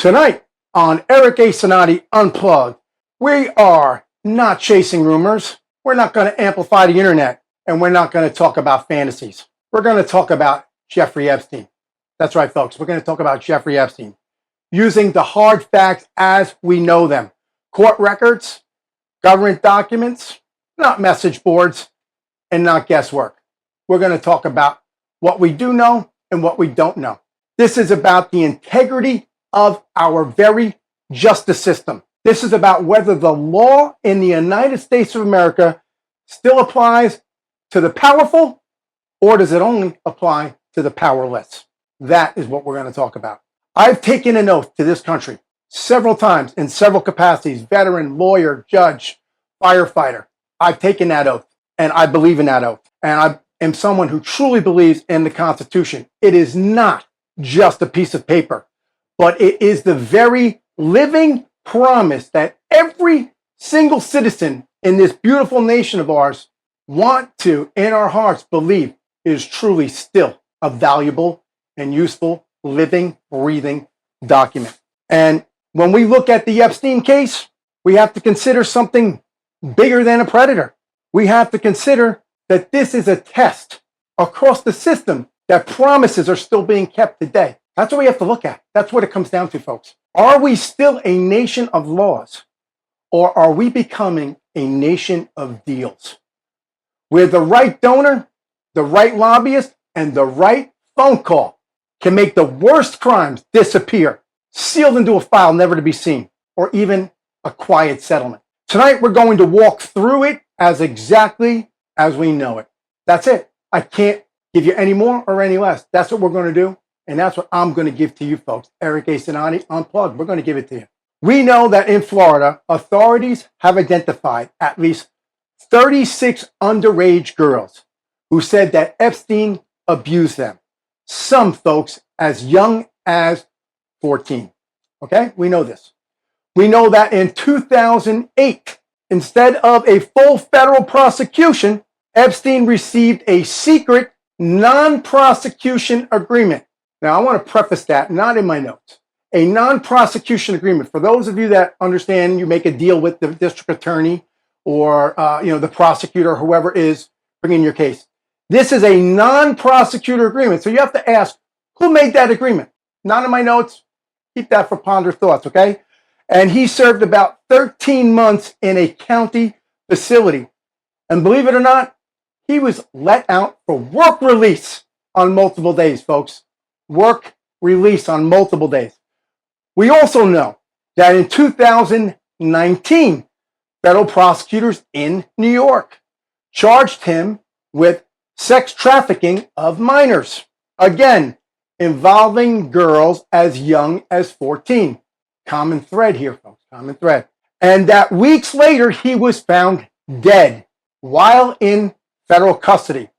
Tonight on Eric A. Cinotti Unplugged, we are not chasing rumors. We're not going to amplify the internet, and we're not going to talk about fantasies. We're going to talk about Jeffrey Epstein. That's right, folks. We're going to talk about Jeffrey Epstein using the hard facts as we know them. Court records, government documents, not message boards, and not guesswork. We're going to talk about what we do know and what we don't know. This is about the integrity of our very justice system. This is about whether the law in the United States of America still applies to the powerful, or does it only apply to the powerless? That is what we're going to talk about. I've taken an oath to this country several times in several capacities: veteran, lawyer, judge, firefighter. I've taken that oath, and I believe in that oath. And I am someone who truly believes in the Constitution. It is not just a piece of paper, but it is the very living promise that every single citizen in this beautiful nation of ours want to, in our hearts, believe is truly still a valuable and useful, living, breathing document. And when we look at the Epstein case, we have to consider something bigger than a predator. We have to consider that this is a test across the system that promises are still being kept today. That's what we have to look at. That's what it comes down to, folks. Are we still a nation of laws, or are we becoming a nation of deals, where the right donor, the right lobbyist, and the right phone call can make the worst crimes disappear, sealed into a file never to be seen, or even a quiet settlement? Tonight, we're going to walk through it as exactly as we know it. That's it. I can't give you any more or any less. That's what we're going to do. And that's what I'm going to give to you folks. Eric A. Cinotti Unplugged. We're going to give it to you. We know that in Florida, authorities have identified at least 36 underage girls who said that Epstein abused them. Some folks as young as 14. Okay? We know this. We know that in 2008, instead of a full federal prosecution, Epstein received a secret non-prosecution agreement. Now, I want to preface that, not in my notes. A non-prosecution agreement. For those of you that understand, you make a deal with the district attorney or the prosecutor, whoever is bringing your case. This is a non-prosecutor agreement. So you have to ask, who made that agreement? Not in my notes. Keep that for ponder thoughts, okay? And he served about 13 months in a county facility. And believe it or not, he was let out for work release on multiple days, folks. Work release on multiple days. We also know that in 2019, federal prosecutors in New York charged him with sex trafficking of minors. Again, involving girls as young as 14. Common thread here, folks, common thread. And that weeks later, he was found dead while in federal custody.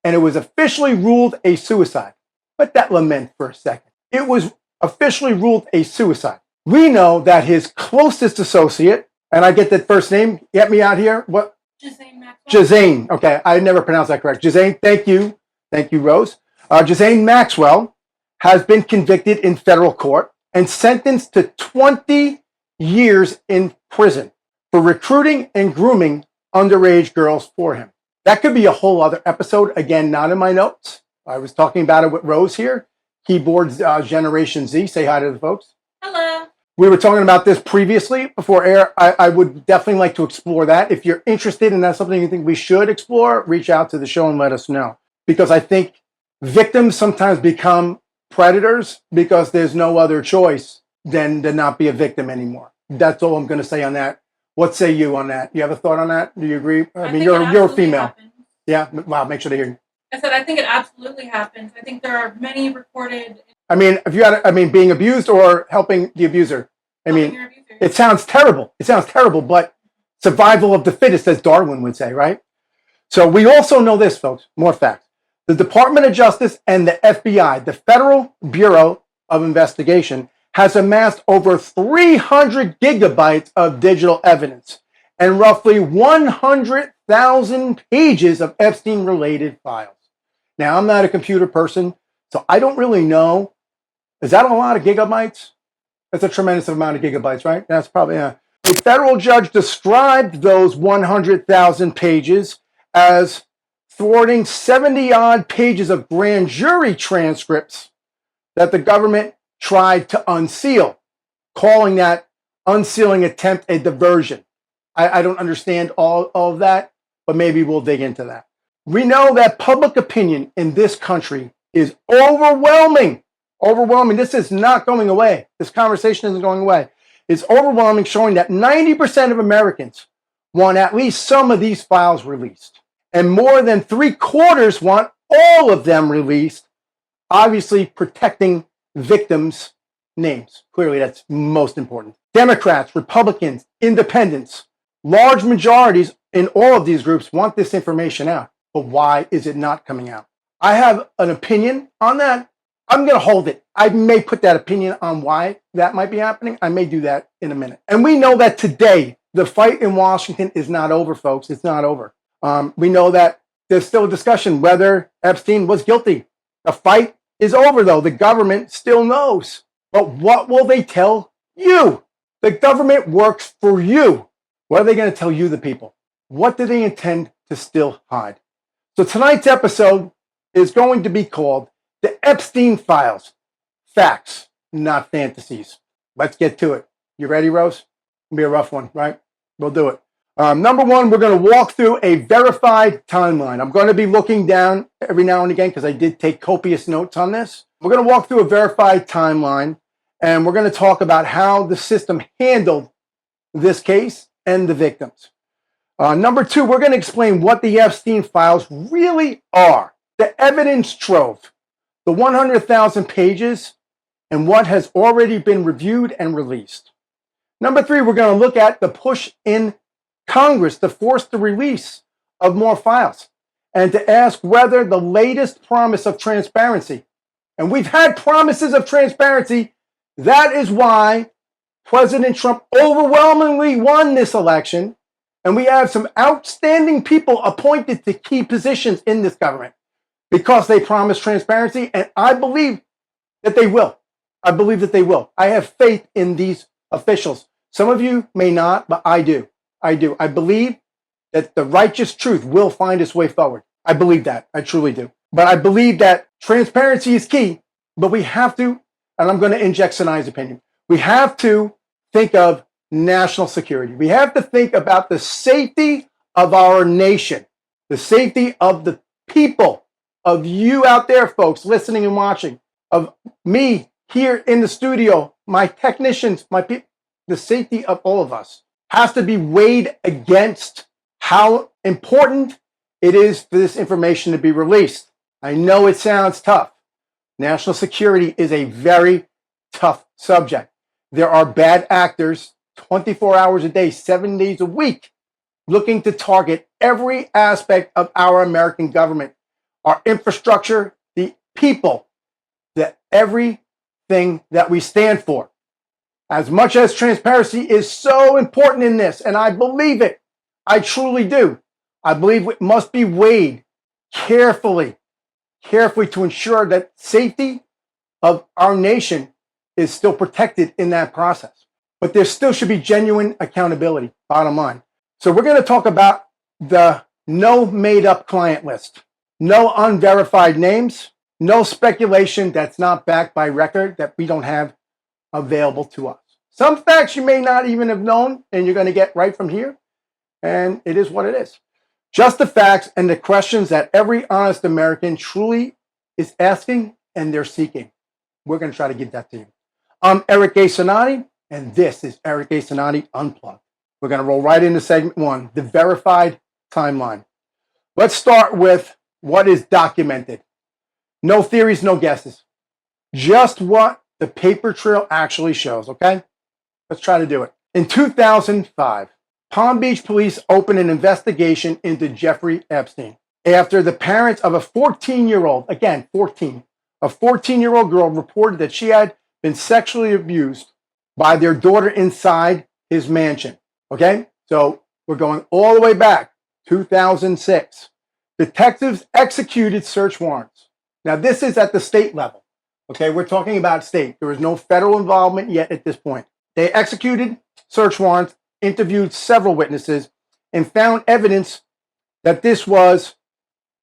And it was officially ruled a suicide. Let that lament for a second. It was officially ruled a suicide. We know that his closest associate, and I get that first name, get me out here. What? Jazane Maxwell. Jazane. Okay, I never pronounced that correct. Jazane, thank you. Thank you, Rose. Jazane Maxwell has been convicted in federal court and sentenced to 20 years in prison for recruiting and grooming underage girls for him. That could be a whole other episode. Again, not in my notes. I was talking about it with Rose here. Keyboard Generation Z. Say hi to the folks. Hello. We were talking about this previously before air. I would definitely like to explore that. If you're interested and that's something you think we should explore, reach out to the show and let us know. Because I think victims sometimes become predators because there's no other choice than to not be a victim anymore. That's all I'm going to say on that. What say you on that? You have a thought on that? Do you agree? I mean, you're a female. Happens. Yeah. Wow. Make sure to hear you. I said I think it absolutely happens. I think there are many recorded. I mean, if you had, being abused or helping the abuser. I mean, it sounds terrible. It sounds terrible, but survival of the fittest, as Darwin would say, right? So we also know this, folks. More facts. The Department of Justice and the FBI, the Federal Bureau of Investigation, has amassed over 300 gigabytes of digital evidence and roughly 100,000 pages of Epstein-related files. Now, I'm not a computer person, so I don't really know. Is that a lot of gigabytes? That's a tremendous amount of gigabytes, right? That's probably, A federal judge described those 100,000 pages as thwarting 70-odd pages of grand jury transcripts that the government tried to unseal, calling that unsealing attempt a diversion. I don't understand all of that, but maybe we'll dig into that. We know that public opinion in this country is overwhelming. Overwhelming. This is not going away. This conversation isn't going away. It's overwhelming, showing that 90% of Americans want at least some of these files released. And more than 3/4 want all of them released, obviously protecting victims' names. Clearly, that's most important. Democrats, Republicans, independents, large majorities in all of these groups want this information out. But why is it not coming out? I have an opinion on that. I'm going to hold it. I may put that opinion on why that might be happening. I may do that in a minute. And we know that today, the fight in Washington is not over, folks. It's not over. We know that there's still a discussion whether Epstein was guilty. The fight is over, though. The government still knows. But what will they tell you? The government works for you. What are they going to tell you, the people? What do they intend to still hide? So tonight's episode is going to be called The Epstein Files. Facts, not fantasies. Let's get to it. You ready, Rose? It'll be a rough one, right? We'll do it. Number one, we're going to walk through a verified timeline. I'm going to be looking down every now and again because I did take copious notes on this. We're going to walk through a verified timeline, and we're going to talk about how the system handled this case and the victims. Number two, we're going to explain what the Epstein Files really are. The evidence trove, the 100,000 pages, and what has already been reviewed and released. Number three, we're going to look at the push in Congress to force the release of more files and to ask whether the latest promise of transparency, and we've had promises of transparency, that is why President Trump overwhelmingly won this election, and we have some outstanding people appointed to key positions in this government because they promised transparency, and I believe that they will. I believe that they will. I have faith in these officials. Some of you may not, but I do. I do. I believe that the righteous truth will find its way forward. I believe that. I truly do. But I believe that transparency is key, but we have to, and I'm going to inject Sinai's opinion, we have to think of national security. We have to think about the safety of our nation, the safety of the people, of you out there, folks, listening and watching, of me here in the studio, my technicians, my people, the safety of all of us has to be weighed against how important it is for this information to be released. I know it sounds tough. National security is a very tough subject. There are bad actors 24 hours a day, 7 days a week, looking to target every aspect of our American government, our infrastructure, the people, everything that we stand for. As much as transparency is so important in this, and I believe it, I truly do, I believe it must be weighed carefully to ensure that safety of our nation is still protected in that process. But there still should be genuine accountability, bottom line. So we're going to talk about the no made-up client list, no unverified names, no speculation that's not backed by record that we don't have available to us. Some facts you may not even have known, and you're going to get right from here, and it is what it is. Just the facts and the questions that every honest American truly is asking and they're seeking. We're going to try to give that to you. I'm Eric A. Cinotti, and this is Eric A. Cinotti Unplugged. We're going to roll right into segment one, the verified timeline. Let's start with what is documented. No theories, no guesses. Just what the paper trail actually shows, okay? Let's try to do it. In 2005, Palm Beach police opened an investigation into Jeffrey Epstein after the parents of a 14-year-old, again, 14, a 14-year-old girl reported that she had been sexually abused by their daughter inside his mansion, okay? So we're going all the way back, 2006. Detectives executed search warrants. Now, this is at the state level. Okay, we're talking about state. There is no federal involvement yet at this point. They executed search warrants, interviewed several witnesses, and found evidence that this was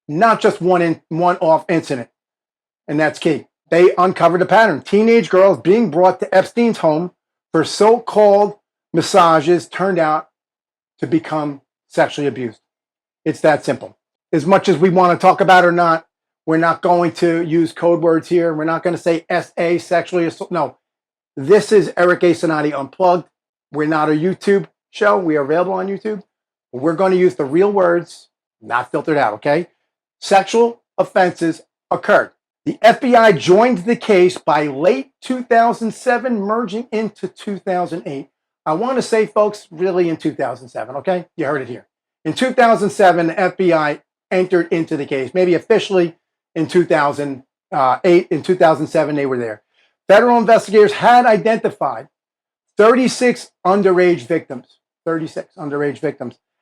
not just one-off incident, and that's key. They uncovered a pattern. Teenage girls being brought to Epstein's home for so-called massages turned out to become sexually abused. It's that simple. As much as we want to talk about it or not, we're not going to use code words here. We're not going to say SA, sexually assault. No, this is Eric A. Cinotti Unplugged. We're not a YouTube show. We are available on YouTube. We're going to use the real words, not filtered out, okay? Sexual offenses occurred. The FBI joined the case by late 2007, merging into 2008. I want to say, folks, really in 2007, okay? You heard it here. In 2007, the FBI entered into the case, maybe officially in 2008. In 2007, they were there. Federal investigators had identified 36 underage victims,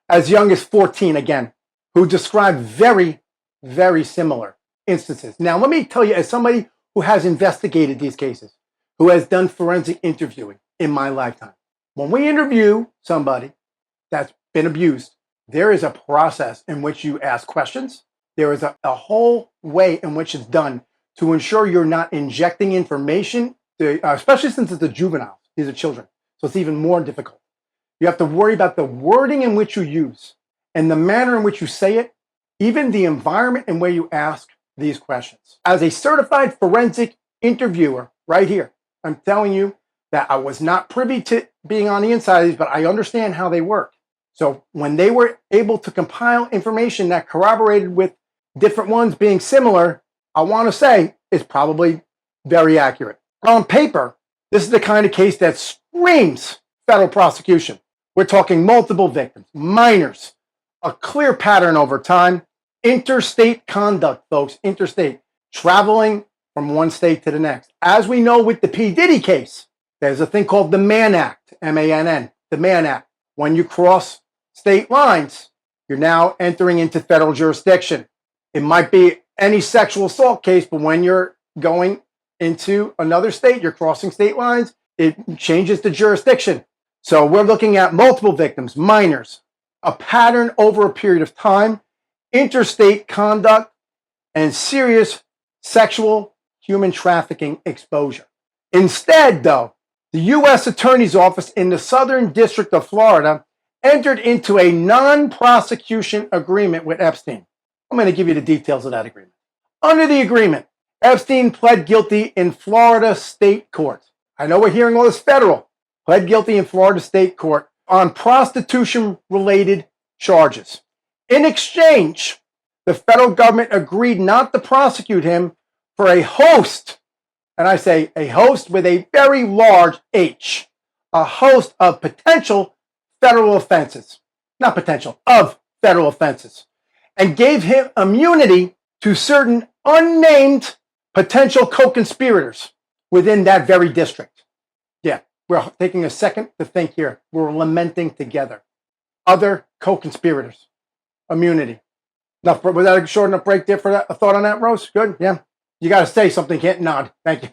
as young as 14 again, who described very, very similar instances. Now, let me tell you, as somebody who has investigated these cases, who has done forensic interviewing in my lifetime, when we interview somebody that's been abused, there is a process in which you ask questions. There is a whole way in which it's done to ensure you're not injecting information, especially since it's a juvenile. These are children. So it's even more difficult. You have to worry about the wording in which you use and the manner in which you say it, even the environment in where you ask these questions. As a certified forensic interviewer right here, I'm telling you that I was not privy to being on the inside of these, but I understand how they work. So when they were able to compile information that corroborated with different ones being similar, I want to say it's probably very accurate. On paper, this is the kind of case that screams federal prosecution. We're talking multiple victims, minors, a clear pattern over time, interstate conduct, folks, interstate, traveling from one state to the next. As we know with the P. Diddy case, there's a thing called the Mann Act, M-A-N-N, the Mann Act. When you cross state lines, you're now entering into federal jurisdiction. It might be any sexual assault case, but when you're going into another state, you're crossing state lines, it changes the jurisdiction. So we're looking at multiple victims, minors, a pattern over a period of time, interstate conduct, and serious sexual human trafficking exposure. Instead, though, the U.S. Attorney's Office in the Southern District of Florida entered into a non-prosecution agreement with Epstein. I'm going to give you the details of that agreement. Under the agreement, Epstein pled guilty in Florida state court. I know we're hearing all this federal. Pled guilty in Florida state court on prostitution-related charges. In exchange, the federal government agreed not to prosecute him for a host, and I say a host with a very large H, a host of potential federal offenses, not potential, of federal offenses, and gave him immunity to certain unnamed potential co-conspirators within that very district. Yeah, we're taking a second to think here. We're lamenting together. Other co-conspirators, immunity. Enough, was that a short enough break there for that? A thought on that, Rose? Good, yeah. You got to say something, can't nod. Thank you.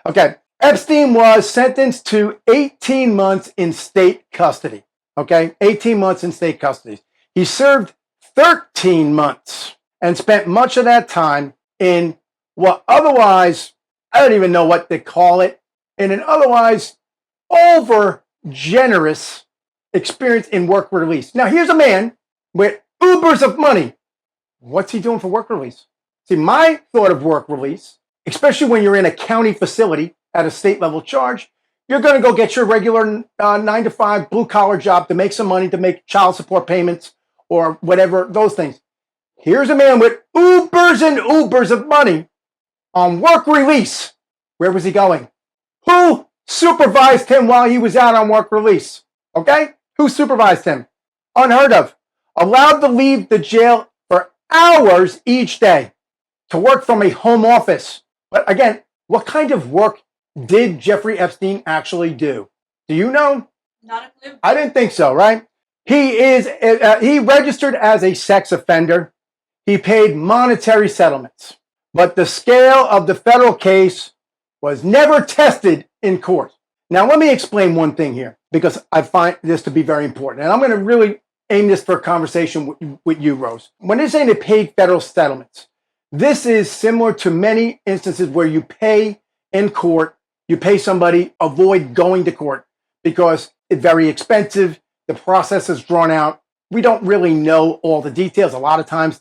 Okay, Epstein was sentenced to 18 months in state custody. Okay, 18 months in state custody. He served 13 months and spent much of that time in what otherwise, I don't even know what to call it, in an otherwise over generous experience in work release. Now, here's a man with ubers of money. What's he doing for work release? See, my thought of work release, especially when you're in a county facility at a state level charge, you're going to go get your regular 9-to-5 blue collar job to make some money, to make child support payments or whatever, those things. Here's a man with ubers and ubers of money on work release. Where was he going? Who supervised him while he was out on work release? Okay? Who supervised him? Unheard of. Allowed to leave the jail for hours each day to work from a home office. But again, what kind of work did Jeffrey Epstein actually do? Do you know? Not a clue. I didn't think so, right? He registered as a sex offender. He paid monetary settlements. But the scale of the federal case was never tested in court. Now, let me explain one thing here, because I find this to be very important. And I'm going to really aim this for a conversation with you, Rose. When they're saying they paid federal settlements, this is similar to many instances where you pay in court, you pay somebody, avoid going to court because it's very expensive. The process is drawn out. We don't really know all the details. A lot of times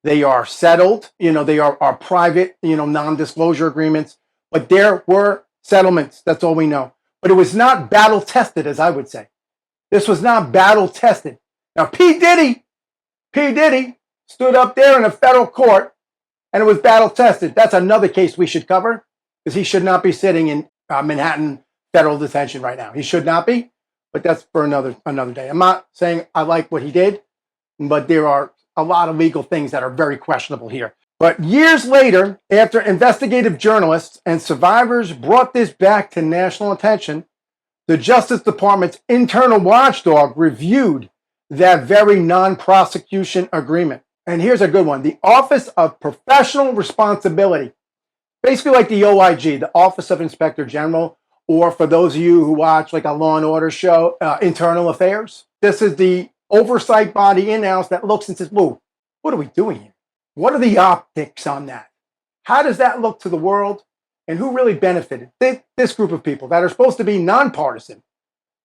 they are settled, they are private, non-disclosure agreements, but there were settlements. That's all we know. But it was not battle tested, as I would say. This was not battle tested. Now, P. Diddy stood up there in a federal court and it was battle tested. That's another case we should cover, because he should not be sitting in Manhattan federal detention right now. He should not be, but that's for another day. I'm not saying I like what he did, but there are a lot of legal things that are very questionable here. But years later, after investigative journalists and survivors brought this back to national attention, the Justice Department's internal watchdog reviewed that very non-prosecution agreement. And here's a good one. The Office of Professional Responsibility, basically like the OIG, the Office of Inspector General, or for those of you who watch like a Law and Order show, Internal Affairs. This is the oversight body in-house that looks and says, whoa, what are we doing here? What are the optics on that? How does that look to the world? And who really benefited? This group of people that are supposed to be nonpartisan,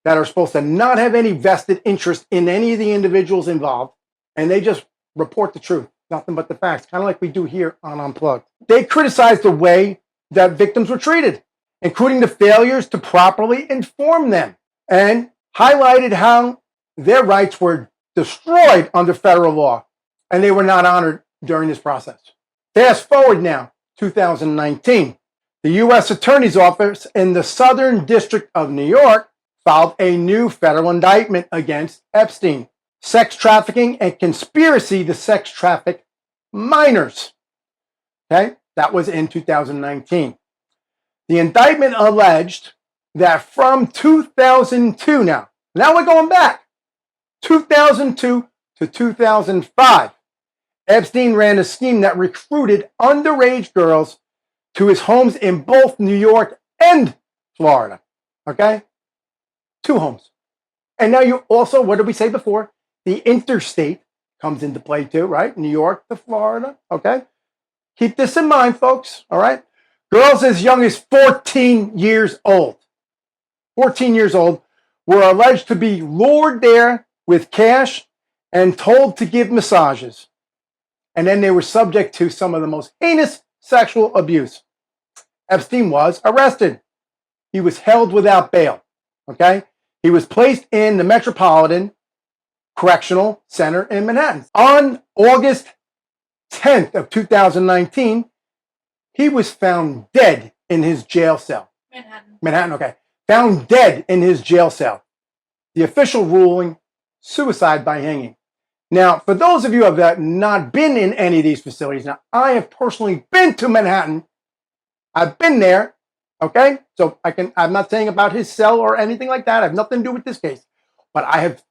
that are supposed to not have any vested interest in any of the individuals involved, and they just report the truth, nothing but the facts, kind of like we do here on Unplugged. They criticized the way that victims were treated, including the failures to properly inform them, and highlighted how their rights were destroyed under federal law, and they were not honored during this process. Fast forward now, 2019. The U.S. Attorney's Office in the Southern District of New York filed a new federal indictment against Epstein, sex trafficking and conspiracy to sex traffic minors. Okay, that was in 2019. The indictment alleged that from 2002 now we're going back, 2002 to 2005, Epstein ran a scheme that recruited underage girls to his homes in both New York and Florida. Okay? 2 homes. And now you also, what did we say before? The interstate comes into play too, right? New York to Florida. Okay? Keep this in mind, folks. All right? Girls as young as 14 years old. 14 years old were alleged to be lured there with cash and told to give massages. And then they were subject to some of the most heinous sexual abuse. Epstein was arrested. He was held without bail. Okay? He was placed in the Metropolitan Correctional Center in Manhattan. On August 10th of 2019, he was found dead in his jail cell. Manhattan, okay. Found dead in his jail cell. The official ruling, suicide by hanging. Now, for those of you who have not been in any of these facilities, now I have personally been to Manhattan. I've been there, okay? So I'm not saying about his cell or anything like that. I have nothing to do with this case. But I have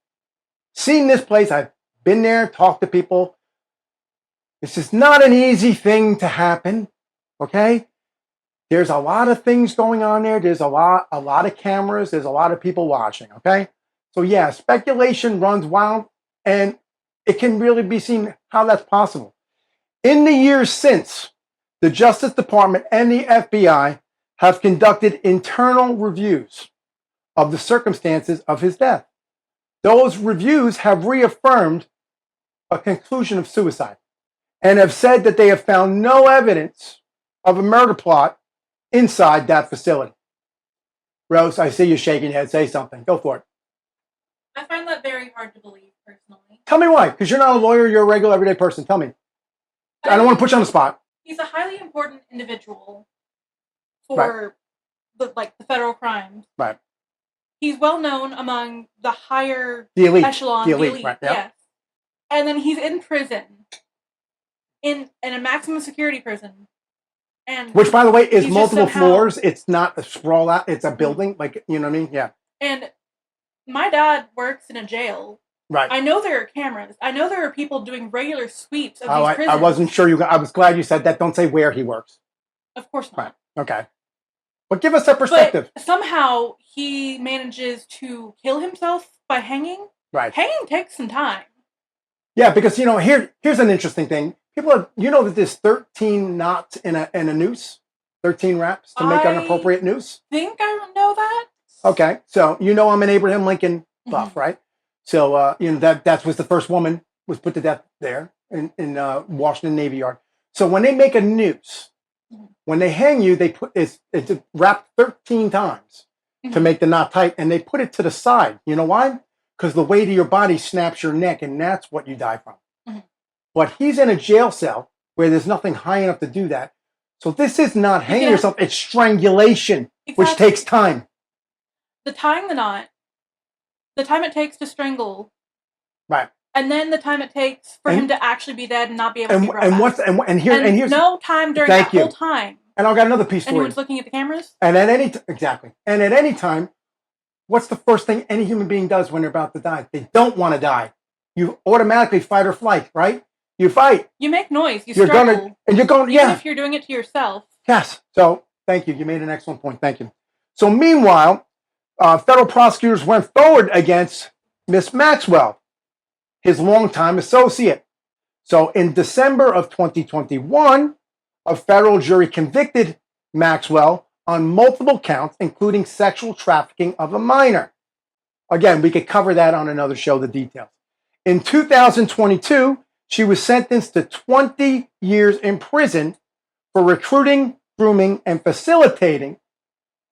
seen this place. I've been there, talked to people. This is not an easy thing to happen, okay? There's a lot of things going on there. There's a lot of cameras. There's a lot of people watching, okay? So yeah, speculation runs wild, and it can really be seen how that's possible. In the years since, the Justice Department and the FBI have conducted internal reviews of the circumstances of his death. Those reviews have reaffirmed a conclusion of suicide and have said that they have found no evidence of a murder plot inside that facility. Rose, I see you shaking your head. Say something. Go for it. I find that very hard to believe, personally. Tell me why. Because you're not a lawyer. You're a regular, everyday person. Tell me. I don't want to put you on the spot. He's a highly important individual for the federal crimes. Right. He's well known among the higher elite. echelon. The elite, right, yeah. Yes. And then he's in prison, in a maximum security prison. And which, by the way, is multiple somehow floors. It's not a sprawl out. It's a building. Like, you know what I mean? Yeah. And my dad works in a jail. Right. I know there are cameras. I know there are people doing regular sweeps of these prisons. I wasn't sure I was glad you said that. Don't say where he works. Of course not. Right. Okay. But give us that perspective. But somehow he manages to kill himself by hanging. Right. Hanging takes some time. Yeah, because here's an interesting thing. People have, that there's 13 knots in a noose, 13 wraps to make an appropriate noose. I think I know that. Okay, so I'm an Abraham Lincoln buff, right? So that was the first woman was put to death there in Washington Navy Yard. So when they make a noose, when they hang you, they put it's wrapped 13 times to make the knot tight, and they put it to the side. You know why? Because the weight of your body snaps your neck, and that's what you die from. But he's in a jail cell where there's nothing high enough to do that. So this is not hanging yourself; it's strangulation, which takes time. The tying the knot, the time it takes to strangle, right, and then the time it takes for him to actually be dead and not be able to be brought back. Here's no time during that whole time. And I've got another piece for you. Anyone's looking at the cameras. And at any time, what's the first thing any human being does when they're about to die? They don't want to die. You automatically fight or flight, right? You fight. You make noise. You're struggle. You're going. Even if you're doing it to yourself. Yes. So thank you. You made an excellent point. Thank you. So meanwhile, federal prosecutors went forward against Miss Maxwell, his longtime associate. So in December of 2021, a federal jury convicted Maxwell on multiple counts, including sexual trafficking of a minor. Again, we could cover that on another show, the details. In 2022, she was sentenced to 20 years in prison for recruiting, grooming, and facilitating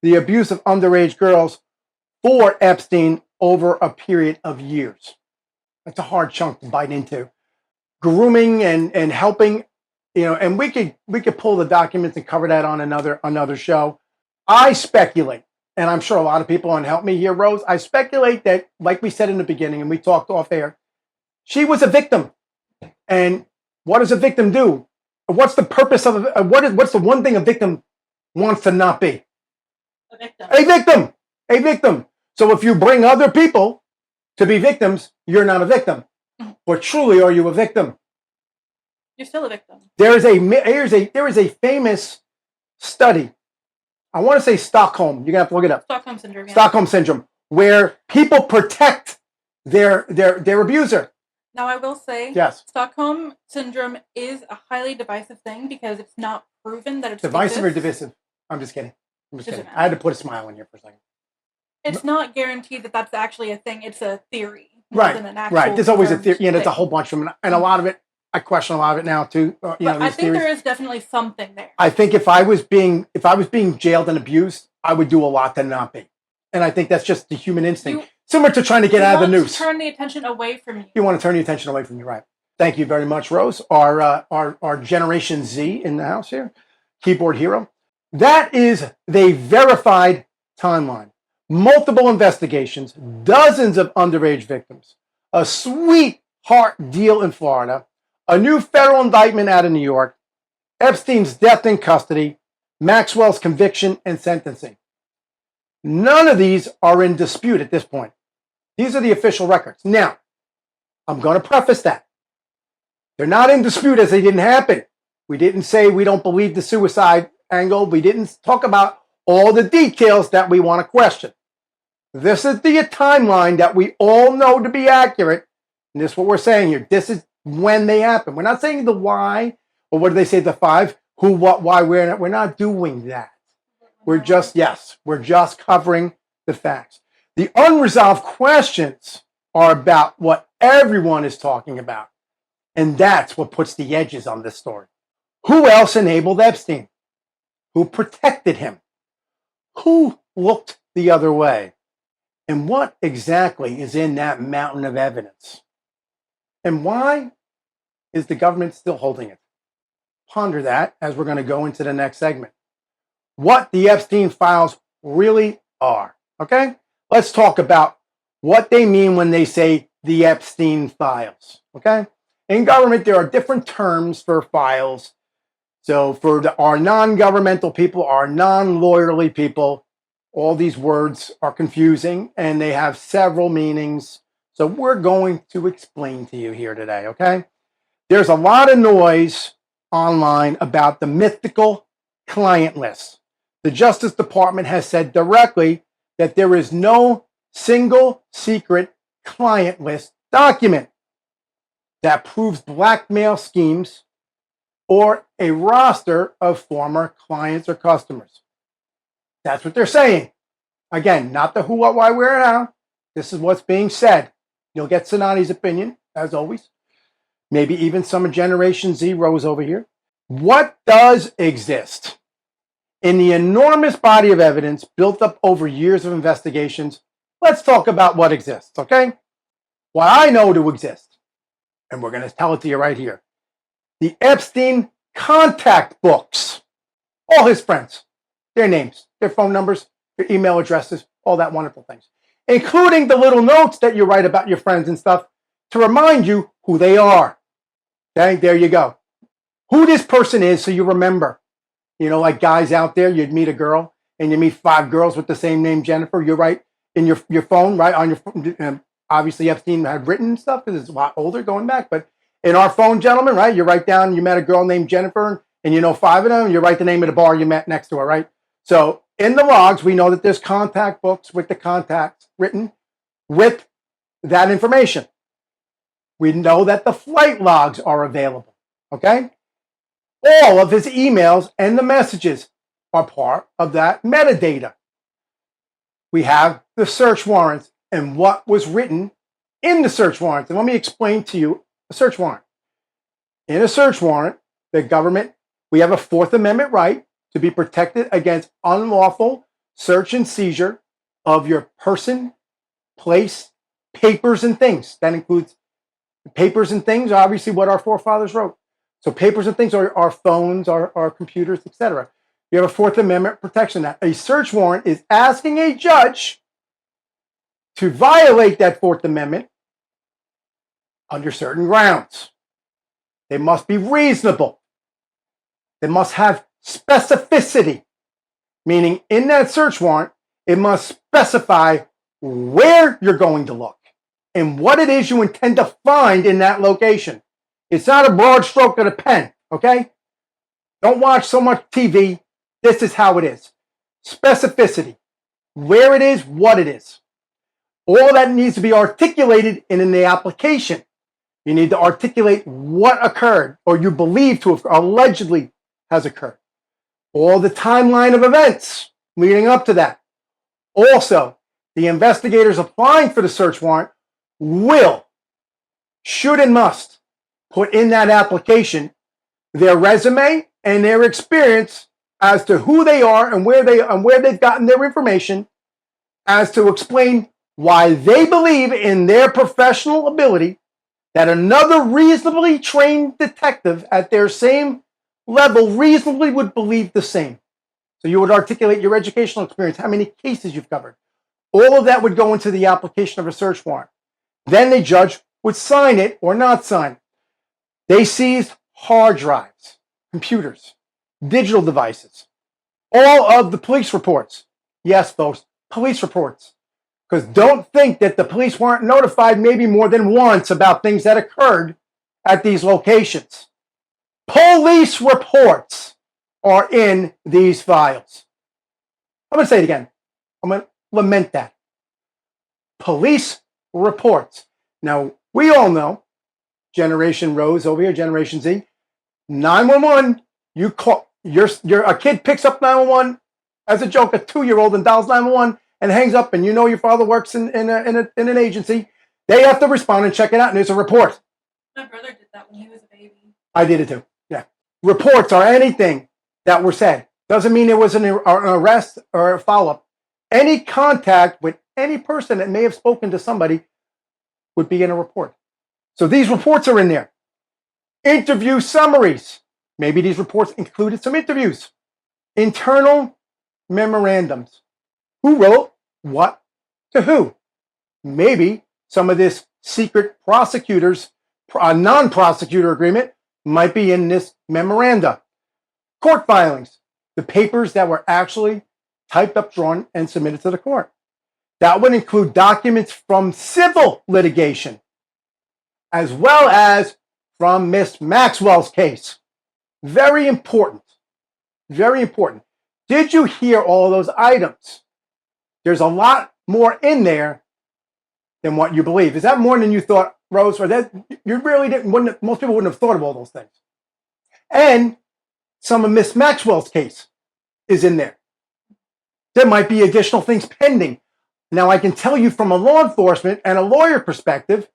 the abuse of underage girls for Epstein over a period of years. That's a hard chunk to bite into. Grooming and helping, and we could pull the documents and cover that on another show. I speculate, and I'm sure a lot of people want to help me here, Rose. I speculate that, like we said in the beginning, and we talked off air, she was a victim. And what does a victim do? What's the purpose of what's the one thing a victim wants to not be? A victim. A victim. A victim. So if you bring other people to be victims, you're not a victim. But truly, are you a victim? You're still a victim. There is a famous study. I want to say Stockholm. You're gonna have to look it up. Stockholm syndrome. Yeah. Stockholm syndrome, where people protect their abuser. Now, I will say, yes, Stockholm syndrome is a highly divisive thing because it's not proven that it's divisive or divisive. I'm just kidding. I had to put a smile in here for a second. It's not guaranteed that that's actually a thing. It's a theory. Right. There's always a theory. There's a whole bunch of them, and a lot of it. I question a lot of it now too. I think there is definitely something there. I think if I was being jailed and abused, I would do a lot to not be, and I think that's just the human instinct. Similar to trying to get out of the noose. Turn the attention away from you. You want to turn the attention away from you, right? Thank you very much, Rose. Our Generation Z in the house here, keyboard hero. That is the verified timeline. Multiple investigations, dozens of underage victims, a sweetheart deal in Florida, a new federal indictment out of New York, Epstein's death in custody, Maxwell's conviction and sentencing. None of these are in dispute at this point. These are the official records. Now, I'm going to preface that. They're not in dispute as they didn't happen. We didn't say we don't believe the suicide angle. We didn't talk about all the details that we want to question. This is the timeline that we all know to be accurate. And this is what we're saying here. This is when they happen. We're not saying the why, or what do they say, the five, who, what, why, where. We're not doing that. We're just covering the facts. The unresolved questions are about what everyone is talking about. And that's what puts the edges on this story. Who else enabled Epstein? Who protected him? Who looked the other way? And what exactly is in that mountain of evidence? And why is the government still holding it? Ponder that as we're going to go into the next segment. What the Epstein Files really are. Okay? Let's talk about what they mean when they say the Epstein Files. Okay? In government, there are different terms for files. So for our non-governmental people, our non-lawyerly people, all these words are confusing and they have several meanings. So we're going to explain to you here today, okay? There's a lot of noise online about the mythical client list. The Justice Department has said directly that there is no single secret client list document that proves blackmail schemes or a roster of former clients or customers. That's what they're saying. Again, not the who, what, why, where, and how. This is what's being said. You'll get Cinotti's opinion, as always. Maybe even some of Generation Z Rose over here. What does exist? In the enormous body of evidence built up over years of investigations, let's talk about what exists, okay? What I know to exist, and we're going to tell it to you right here. The Epstein contact books. All his friends, their names, their phone numbers, their email addresses, all that wonderful things. Including the little notes that you write about your friends and stuff to remind you who they are. Okay, there you go. Who this person is so you remember. You know, like guys out there, you'd meet a girl and you meet 5 girls with the same name, Jennifer. You're right in your phone, right on your phone. Obviously, Epstein had written stuff because it's a lot older going back. But in our phone, gentlemen, right, you write down you met a girl named Jennifer and you know 5 of them. You write the name of the bar you met next to her, right? So in the logs, we know that there's contact books with the contacts written with that information. We know that the flight logs are available, okay? All of his emails and the messages are part of that metadata. We have the search warrants and what was written in the search warrants. And let me explain to you a search warrant. In a search warrant, the government, we have a Fourth Amendment right to be protected against unlawful search and seizure of your person, place, papers, and things. That includes papers and things, obviously what our forefathers wrote. So papers and things are our phones, our computers, etc. You have a Fourth Amendment protection. That a search warrant is asking a judge to violate that Fourth Amendment under certain grounds. They must be reasonable. They must have specificity, meaning in that search warrant, it must specify where you're going to look and what it is you intend to find in that location. It's not a broad stroke of the pen, okay? Don't watch so much TV. This is how it is. Specificity. Where it is, what it is. All that needs to be articulated in the application. You need to articulate what occurred or you believe to have allegedly has occurred. All the timeline of events leading up to that. Also, the investigators applying for the search warrant will, should and must, put in that application their resume and their experience as to who they are and where they've gotten their information, as to explain why they believe in their professional ability that another reasonably trained detective at their same level reasonably would believe the same. So you would articulate your educational experience, how many cases you've covered. All of that would go into the application of a search warrant. Then the judge would sign it or not sign it. They seized hard drives, computers, digital devices, all of the police reports. Yes, folks, police reports. Because don't think that the police weren't notified maybe more than once about things that occurred at these locations. Police reports are in these files. I'm going to say it again. I'm going to lament that. Police reports. Now, we all know, Generation Rose over here, Generation Z, 911, you call, a kid picks up 911 as a joke, a 2-year-old, and dials 911 and hangs up, and you know your father works in an agency. They have to respond and check it out, and there's a report. My brother did that when he was a baby. I did it too, yeah. Reports are anything that were said. Doesn't mean there was an arrest or a follow-up. Any contact with any person that may have spoken to somebody would be in a report. So these reports are in there. Interview summaries. Maybe these reports included some interviews. Internal memorandums. Who wrote what to who? Maybe some of this secret prosecutor's non-prosecutor agreement might be in this memoranda. Court filings. The papers that were actually typed up, drawn, and submitted to the court. That would include documents from civil litigation, as well as from Miss Maxwell's case. Very important. Very important. Did you hear all those items? There's a lot more in there than what you believe. Is that more than you thought, Rose? Or that you really didn't? Most people wouldn't have thought of all those things. And some of Miss Maxwell's case is in there. There might be additional things pending. Now, I can tell you from a law enforcement and a lawyer perspective,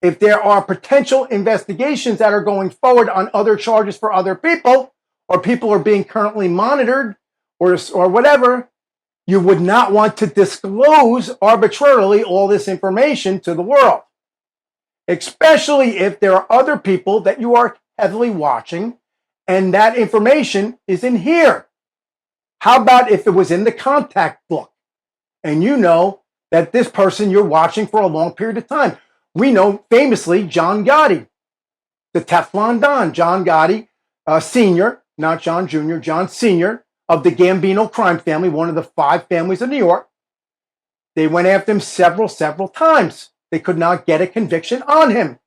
if there are potential investigations that are going forward on other charges for other people, or people are being currently monitored or whatever, you would not want to disclose arbitrarily all this information to the world, especially if there are other people that you are heavily watching and that information is in here. How about if it was in the contact book and you know that this person you're watching for a long period of time? We know famously John Gotti, the Teflon Don, John Gotti, Sr., not John Jr., John Sr., of the Gambino crime family, one of the 5 families of New York. They went after him several times. They could not get a conviction on him.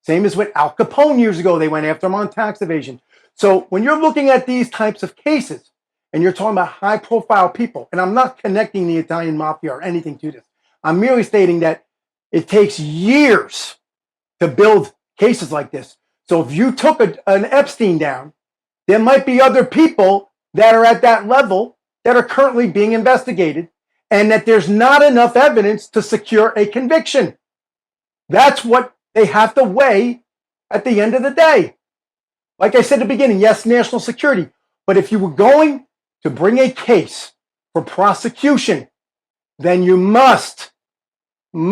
Same as with Al Capone years ago. They went after him on tax evasion. So when you're looking at these types of cases and you're talking about high profile people, and I'm not connecting the Italian mafia or anything to this, I'm merely stating that it takes years to build cases like this. So if you took an Epstein down, there might be other people that are at that level that are currently being investigated, and that there's not enough evidence to secure a conviction. That's what they have to weigh at the end of the day. Like I said at the beginning, yes, national security. But if you were going to bring a case for prosecution, then you must be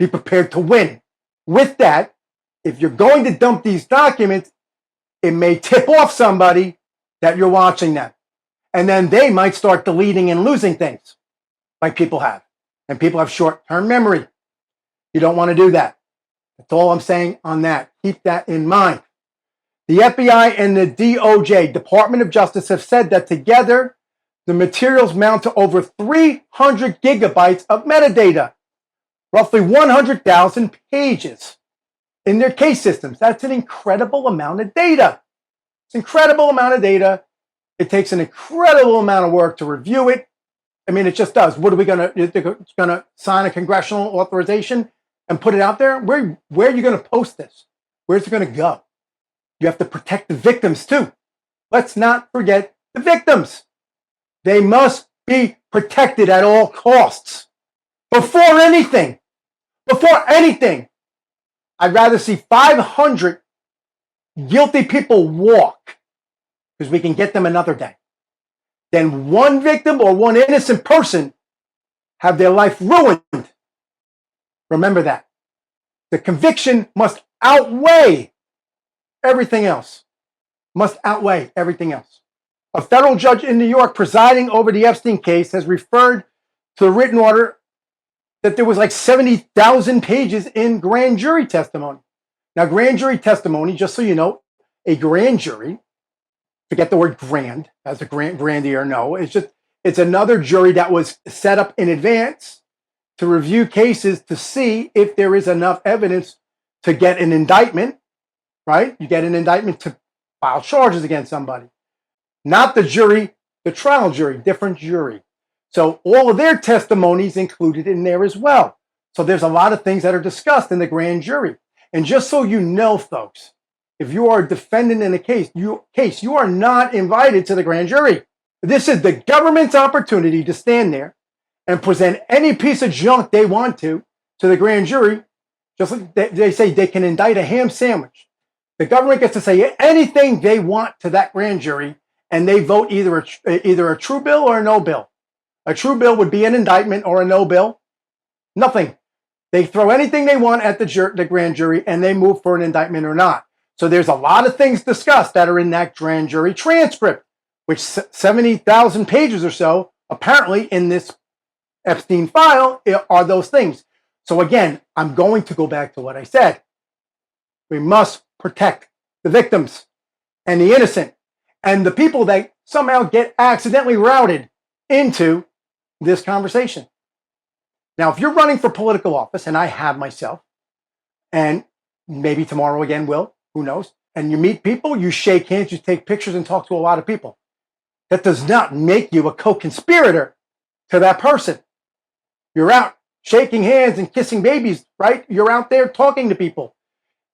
prepared to win. With that, if you're going to dump these documents, it may tip off somebody that you're watching them. And then they might start deleting and losing things like people have. And people have short-term memory. You don't want to do that. That's all I'm saying on that. Keep that in mind. The FBI and the DOJ, Department of Justice, have said that together, the materials mount to over 300 gigabytes of metadata, roughly 100,000 pages in their case systems. That's an incredible amount of data. It's an incredible amount of data. It takes an incredible amount of work to review it. I mean, it just does. What are we going to sign a congressional authorization and put it out there? Where are you going to post this? Where's it going to go? You have to protect the victims too. Let's not forget the victims. They must be protected at all costs. Before anything, I'd rather see 500 guilty people walk, because we can get them another day, than one victim or one innocent person have their life ruined. Remember that. The conviction must outweigh everything else. Must outweigh everything else. A federal judge in New York presiding over the Epstein case has referred to the written order that there was like 70,000 pages in grand jury testimony. Now, grand jury testimony, just so you know, a grand jury, forget the word grand, as a grandier, no, it's another jury that was set up in advance to review cases to see if there is enough evidence to get an indictment, right? You get an indictment to file charges against somebody. Not the jury, the trial jury, different jury. So all of their testimonies included in there as well. So there's a lot of things that are discussed in the grand jury. And just so you know, folks, if you are a defendant in a case, you are not invited to the grand jury. This is the government's opportunity to stand there and present any piece of junk they want to the grand jury. Just like they say they can indict a ham sandwich. The government gets to say anything they want to that grand jury, and they vote either a true bill or a no bill. A true bill would be an indictment, or a no bill, nothing. They throw anything they want at the grand jury, and they move for an indictment or not. So there's a lot of things discussed that are in that grand jury transcript, which 70,000 pages or so, apparently in this Epstein file, are those things. So again, I'm going to go back to what I said. We must protect the victims and the innocent and the people that somehow get accidentally routed into this conversation. Now, if you're running for political office, and I have myself, and maybe tomorrow again will, who knows? and you meet people, you shake hands, you take pictures and talk to a lot of people. That does not make you a co-conspirator to that person. You're out shaking hands and kissing babies, right? You're out there talking to people.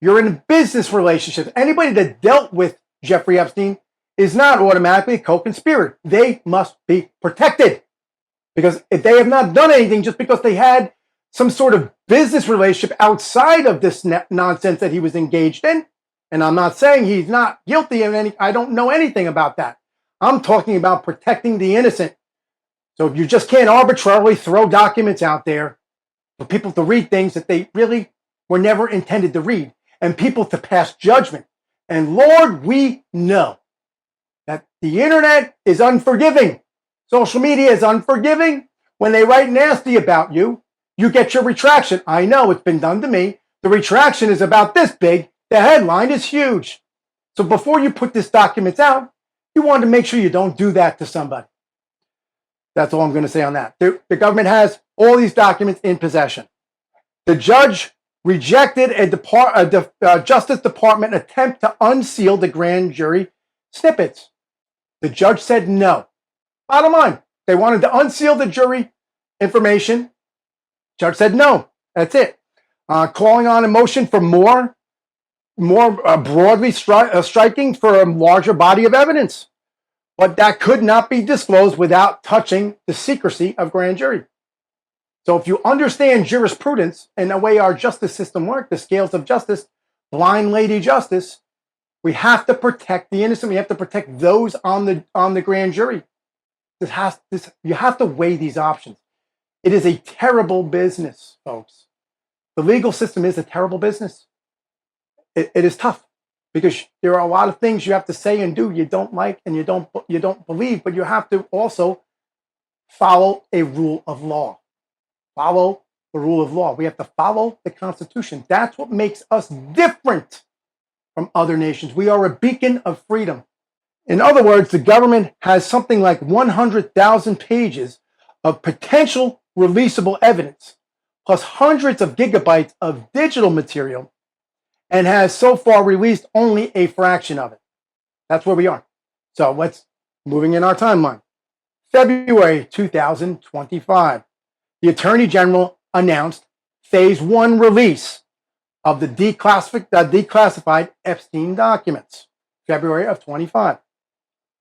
You're in a business relationship. Anybody that dealt with Jeffrey Epstein is not automatically a co-conspirator. They must be protected. Because if they have not done anything just because they had some sort of business relationship outside of this nonsense that he was engaged in, and I'm not saying he's not guilty of any, I don't know anything about that. I'm talking about protecting the innocent. So you just can't arbitrarily throw documents out there for people to read things that they really were never intended to read, and people to pass judgment. And Lord, we know that the internet is unforgiving. Social media is unforgiving. When they write nasty about you, you get your retraction. I know it's been done to me. The retraction is about this big. The headline is huge. So before you put this document out, you want to make sure you don't do that to somebody. That's all I'm going to say on that. The government has all these documents in possession. The judge rejected a Justice Department attempt to unseal the grand jury snippets. The judge said no. Bottom line, they wanted to unseal the jury information. Judge said no. That's it. Calling on a motion for more broadly striking for a larger body of evidence. But that could not be disclosed without touching the secrecy of grand jury. So if you understand jurisprudence and the way our justice system works, the scales of justice, blind lady justice, we have to protect the innocent. We have to protect those on the grand jury. You have to weigh these options. It is a terrible business, folks. The legal system is a terrible business. It is tough because there are a lot of things you have to say and do you don't like and you don't believe, but you have to also follow a rule of law. Follow the rule of law. We have to follow the Constitution. That's what makes us different from other nations. We are a beacon of freedom. In other words, the government has something like 100,000 pages of potential releasable evidence, plus hundreds of gigabytes of digital material, and has so far released only a fraction of it. That's where we are. So let's moving in our timeline. February 2025, the Attorney General announced Phase 1 release of the declassified Epstein documents, February of 25.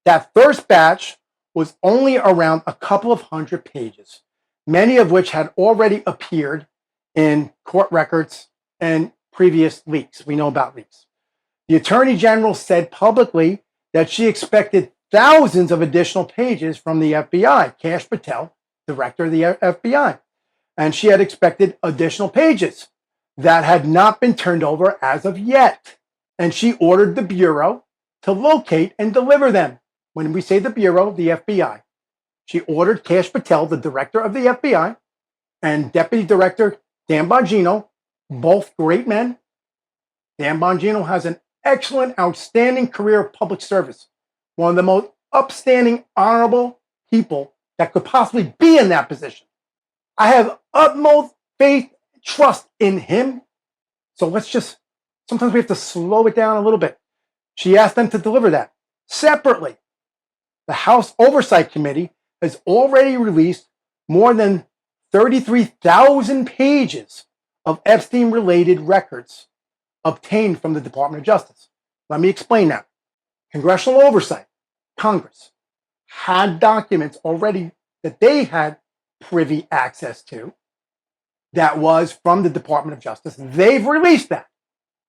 That first batch was only around a couple of hundred pages, many of which had already appeared in court records and previous leaks. We know about leaks. The Attorney General said publicly that she expected thousands of additional pages from the FBI, Kash Patel, director of the FBI. And she had expected additional pages that had not been turned over as of yet. And she ordered the Bureau to locate and deliver them. When we say the Bureau, the FBI, she ordered Kash Patel, the director of the FBI, and Deputy Director Dan Bongino, both great men. Dan Bongino has an excellent, outstanding career of public service. One of the most upstanding, honorable people that could possibly be in that position. I have utmost faith, trust in him. So sometimes we have to slow it down a little bit. She asked them to deliver that. Separately, the House Oversight Committee has already released more than 33,000 pages of Epstein-related records obtained from the Department of Justice. Let me explain that. Congressional oversight, Congress, had documents already that they had privy access to that was from the Department of Justice. They've released that.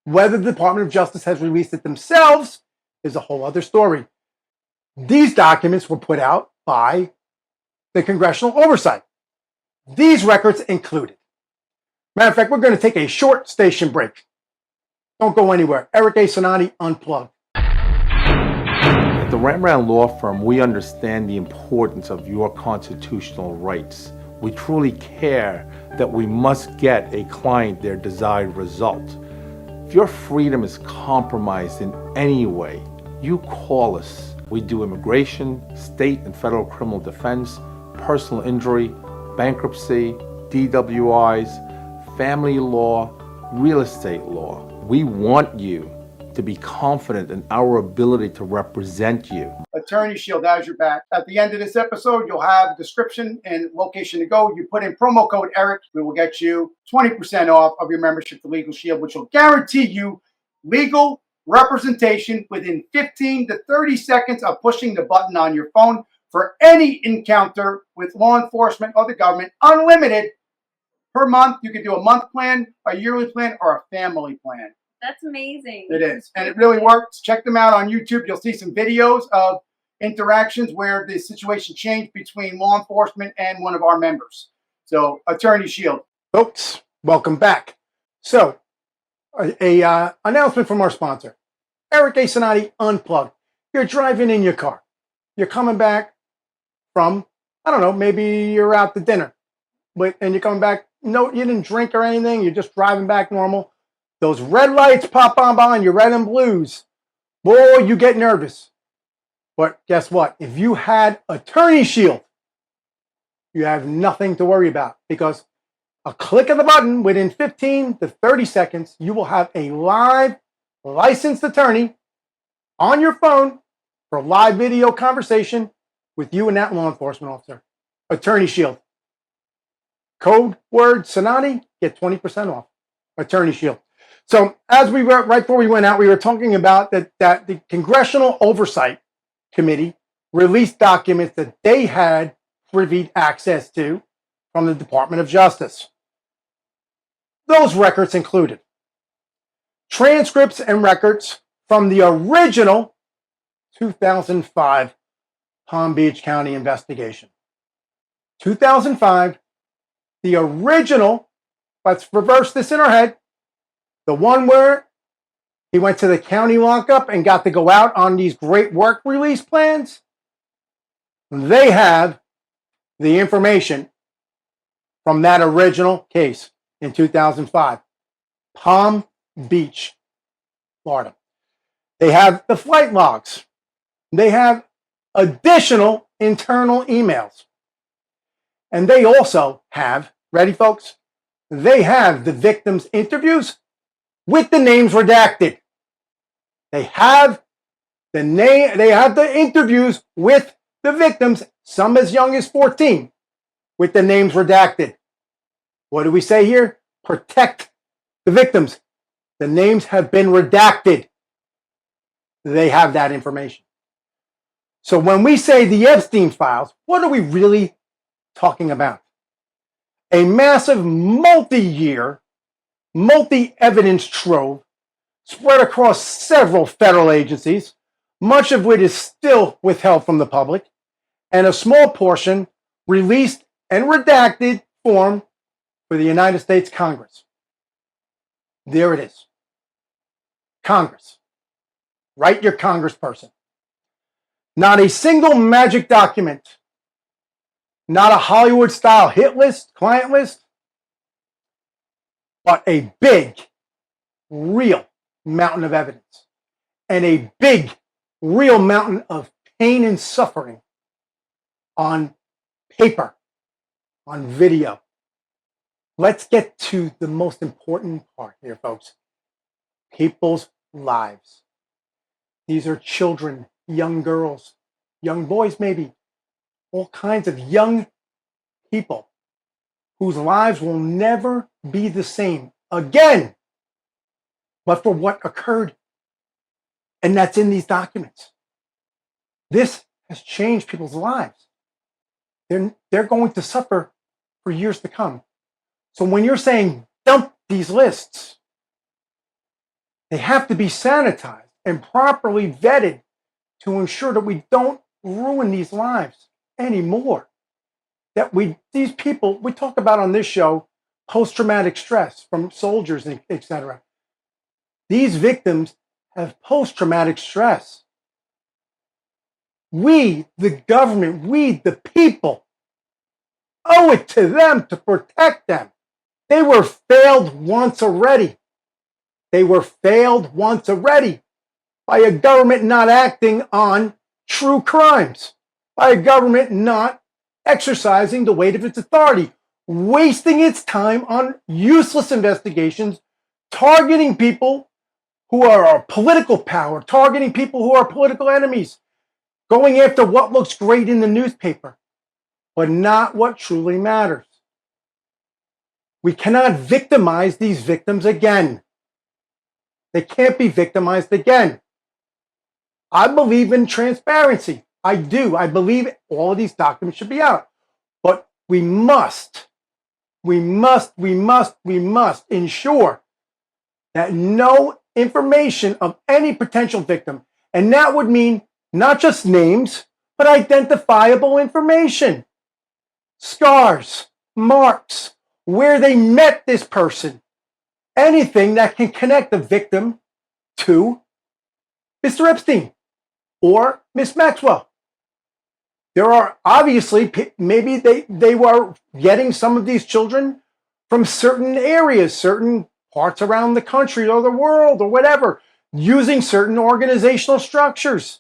Whether the Department of Justice has released it themselves is a whole other story. These documents were put out by the Congressional Oversight. These records included. Matter of fact, we're going to take a short station break. Don't go anywhere. Eric A. Cinotti Unplugged. At the Rembrandt Law Firm, we understand the importance of your constitutional rights. We truly care that we must get a client their desired result. If your freedom is compromised in any way, you call us. We do immigration, state and federal criminal defense, personal injury, bankruptcy, DWIs, family law, real estate law. We want you to be confident in our ability to represent you. Attorney Shield has your back. At the end of this episode, you'll have a description and location to go. You put in promo code ERIC. We will get you 20% off of your membership to Legal Shield, which will guarantee you legal representation within 15 to 30 seconds of pushing the button on your phone for any encounter with law enforcement or the government, unlimited per month. You can do a month plan, a yearly plan, or a family plan. That's amazing. It is. And it really works. Check them out on YouTube. You'll see some videos of interactions where the situation changed between law enforcement and one of our members. So, Attorney Shield. Folks, welcome back. So, a announcement from our sponsor, Eric A. Cinotti Unplugged. You're driving in your car. You're coming back from, I don't know, maybe you're out to dinner, and you're coming back. No, you didn't drink or anything. You're just driving back normal. Those red lights pop on your red and blues. Boy, you get nervous. But guess what? If you had Attorney Shield, you have nothing to worry about, because a click of the button within 15 to 30 seconds, you will have a live licensed attorney on your phone for a live video conversation with you and that law enforcement officer. Attorney Shield. Code word Cinotti, get 20% off. Attorney Shield. So as we were, right before we went out, we were talking about that the Congressional Oversight Committee released documents that they had privy access to from the Department of Justice. Those records included transcripts and records from the original 2005 Palm Beach County investigation. 2005, the original, let's reverse this in our head, the one where he went to the county lockup and got to go out on these great work release plans. They have the information from that original case in 2005, Palm Beach, Florida. They have the flight logs. They have additional internal emails. And they also have, ready folks, they have the victims' interviews with the names redacted. They have the interviews with the victims, some as young as 14, with the names redacted. What do we say here? Protect the victims. The names have been redacted. They have that information. So when we say the Epstein Files, what are we really talking about? A massive multi-year, multi-evidence trove spread across several federal agencies, much of which is still withheld from the public, and a small portion released and redacted form for the United States Congress. There it is. Congress. Write your congressperson. Not a single magic document. Not a Hollywood-style hit list, client list, but a big, real mountain of evidence. And a big, real mountain of pain and suffering on paper, on video. Let's get to the most important part here, folks. People's lives. These are children, young girls, young boys maybe, all kinds of young people whose lives will never be the same again, but for what occurred. And that's in these documents. This has changed people's lives. They're going to suffer for years to come. So when you're saying dump these lists, they have to be sanitized and properly vetted to ensure that we don't ruin these lives anymore. That these people, we talk about on this show, post-traumatic stress from soldiers, etc. These victims have post-traumatic stress. We, the government, we, the people, owe it to them to protect them. They were failed once already. They were failed once already by a government not acting on true crimes, by a government not exercising the weight of its authority, wasting its time on useless investigations, targeting people who are political power, targeting people who are political enemies, going after what looks great in the newspaper, but not what truly matters. We cannot victimize these victims again. They can't be victimized again. I believe in transparency. I do. I believe all of these documents should be out. But we must ensure that no information of any potential victim, and that would mean not just names, but identifiable information, scars, marks, where they met this person, anything that can connect the victim to Mr. Epstein or Miss Maxwell. There are obviously, maybe they were getting some of these children from certain areas, certain parts around the country or the world or whatever, using certain organizational structures.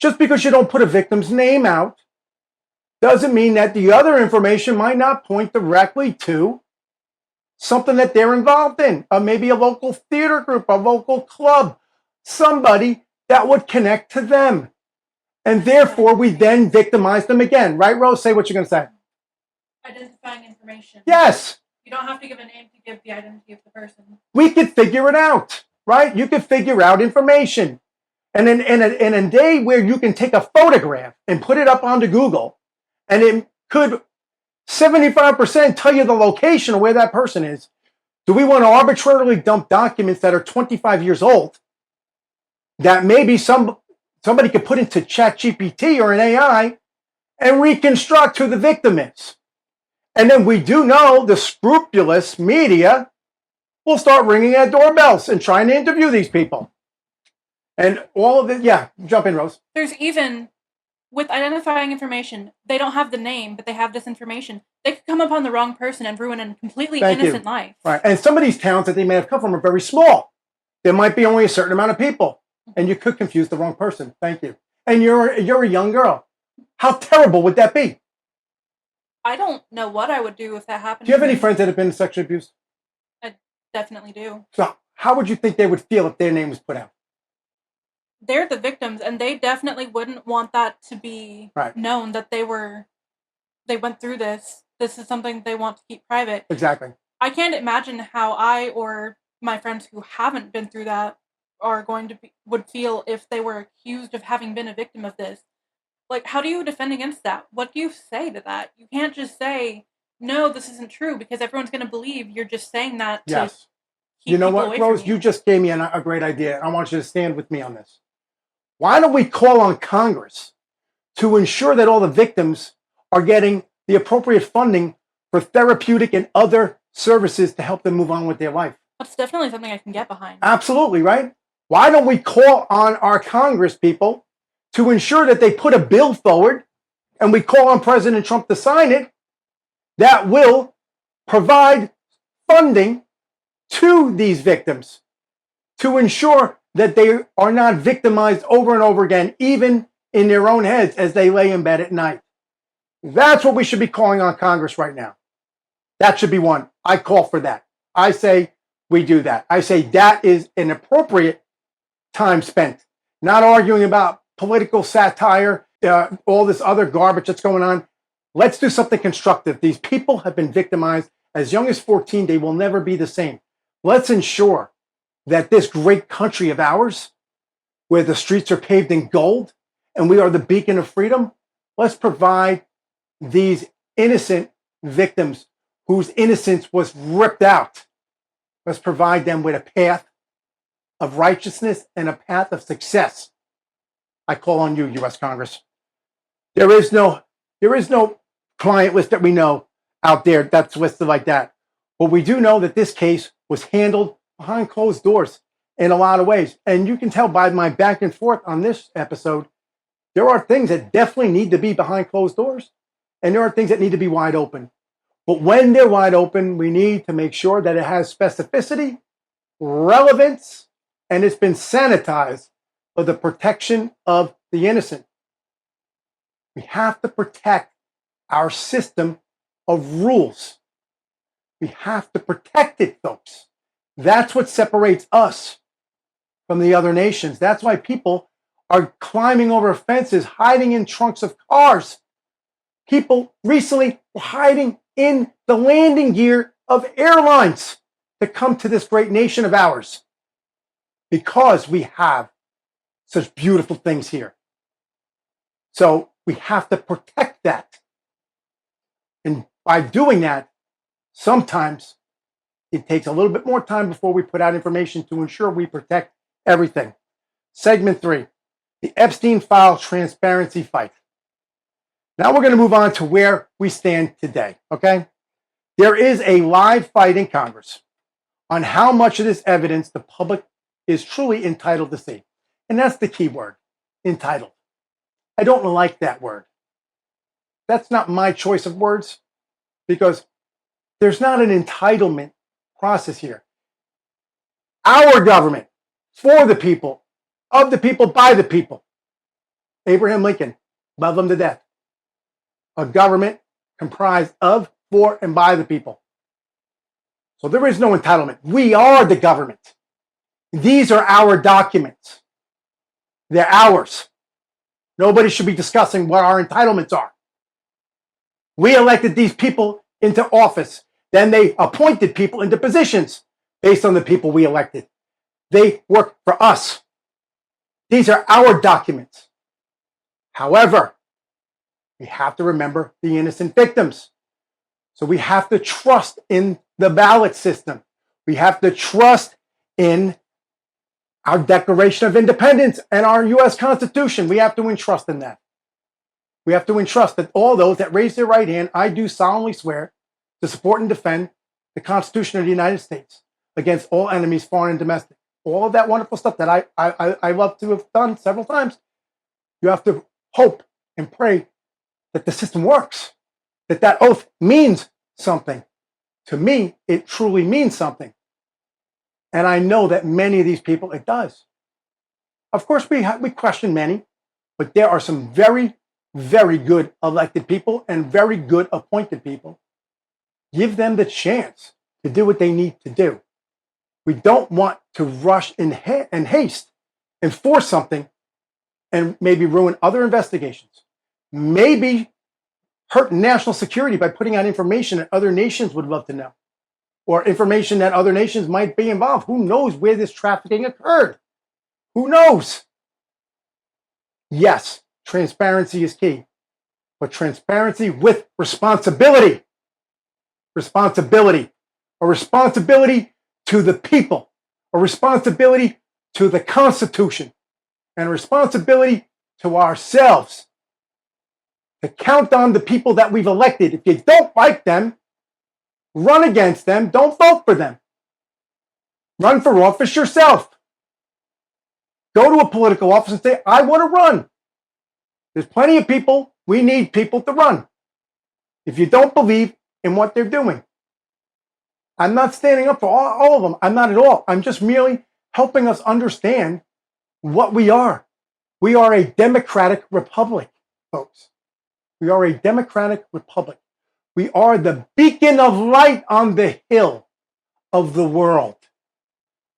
Just because you don't put a victim's name out doesn't mean that the other information might not point directly to something that they're involved in, maybe a local theater group, a local club, somebody that would connect to them. And therefore, we then victimize them again. Right, Rose? Say what you're going to say. Identifying information. Yes. You don't have to give a name to give the identity of the person. We could figure it out, right? You could figure out information. And in a day where you can take a photograph and put it up onto Google, and it could 75% tell you the location of where that person is. Do we want to arbitrarily dump documents that are 25 years old that maybe somebody could put into ChatGPT or an AI and reconstruct who the victim is? And then we do know the scrupulous media will start ringing at doorbells and trying to interview these people. And all of it, yeah, jump in, Rose. There's even, with identifying information, they don't have the name, but they have this information. They could come upon the wrong person and ruin a completely innocent life. Right. And some of these towns that they may have come from are very small. There might be only a certain amount of people, and you could confuse the wrong person. Thank you. And you're a young girl. How terrible would that be? I don't know what I would do if that happened. Do you have any friends that have been sexually abused? I definitely do. So how would you think they would feel if their name was put out? They're the victims, and they definitely wouldn't want that to be known that they went through this. This is something they want to keep private. Exactly. I can't imagine how I or my friends who haven't been through that would feel if they were accused of having been a victim of this. Like, how do you defend against that? What do you say to that? You can't just say, no, this isn't true, because everyone's going to believe you're just saying that to keep you know people what, away Rose? from you. You just gave me a great idea, and I want you to stand with me on this. Why don't we call on Congress to ensure that all the victims are getting the appropriate funding for therapeutic and other services to help them move on with their life? That's definitely something I can get behind. Absolutely, right? Why don't we call on our Congress people to ensure that they put a bill forward, and we call on President Trump to sign it, that will provide funding to these victims to ensure that they are not victimized over and over again, even in their own heads as they lay in bed at night. That's what we should be calling on Congress right now. That should be one. I call for that. I say we do that. I say that is an appropriate time spent, not arguing about political satire, all this other garbage that's going on. Let's do something constructive. These people have been victimized as young as 14. They will never be the same. Let's ensure that this great country of ours, where the streets are paved in gold and we are the beacon of freedom, let's provide these innocent victims whose innocence was ripped out. Let's provide them with a path of righteousness and a path of success. I call on you, U.S. Congress. There is no client list that we know out there that's listed like that. But we do know that this case was handled behind closed doors in a lot of ways. And you can tell by my back and forth on this episode, there are things that definitely need to be behind closed doors, and there are things that need to be wide open. But when they're wide open, we need to make sure that it has specificity, relevance, and it's been sanitized for the protection of the innocent. We have to protect our system of rules. We have to protect it, folks. That's what separates us from the other nations. That's why people are climbing over fences, hiding in trunks of cars. People recently were hiding in the landing gear of airlines to come to this great nation of ours because we have such beautiful things here. So we have to protect that. And by doing that, sometimes it takes a little bit more time before we put out information to ensure we protect everything. Segment 3, the Epstein Files transparency fight. Now we're going to move on to where we stand today, okay? There is a live fight in Congress on how much of this evidence the public is truly entitled to see. And that's the key word, entitled. I don't like that word. That's not my choice of words because there's not an entitlement process here. Our government, for the people, of the people, by the people. Abraham Lincoln, love them to death. A government comprised of, for, and by the people. So there is no entitlement. We are the government. These are our documents. They're ours. Nobody should be discussing what our entitlements are. We elected these people into office. Then they appointed people into positions based on the people we elected. They work for us. These are our documents. However, we have to remember the innocent victims. So we have to trust in the ballot system. We have to trust in our Declaration of Independence and our U.S. Constitution. We have to entrust in that. We have to entrust that all those that raise their right hand, I do solemnly swear to support and defend the Constitution of the United States against all enemies, foreign and domestic. All of that wonderful stuff that I love to have done several times. You have to hope and pray that the system works, that that oath means something. To me, it truly means something. And I know that many of these people, it does. Of course, we question many, but there are some very, very good elected people and very good appointed people. Give them the chance to do what they need to do. We don't want to rush in haste and force something and maybe ruin other investigations. Maybe hurt national security by putting out information that other nations would love to know, or information that other nations might be involved. Who knows where this trafficking occurred? Who knows? Yes, transparency is key, but transparency with responsibility. Responsibility. A responsibility to the people, a responsibility to the Constitution, and a responsibility to ourselves to count on the people that we've elected. If you don't like them, run against them. Don't vote for them. Run for office yourself. Go to a political office and say, I want to run. There's plenty of people. We need people to run. If you don't believe in what they're doing. I'm not standing up for all of them. I'm not at all. I'm just merely helping us understand what we are. We are a democratic republic, folks. We are a democratic republic. We are the beacon of light on the hill of the world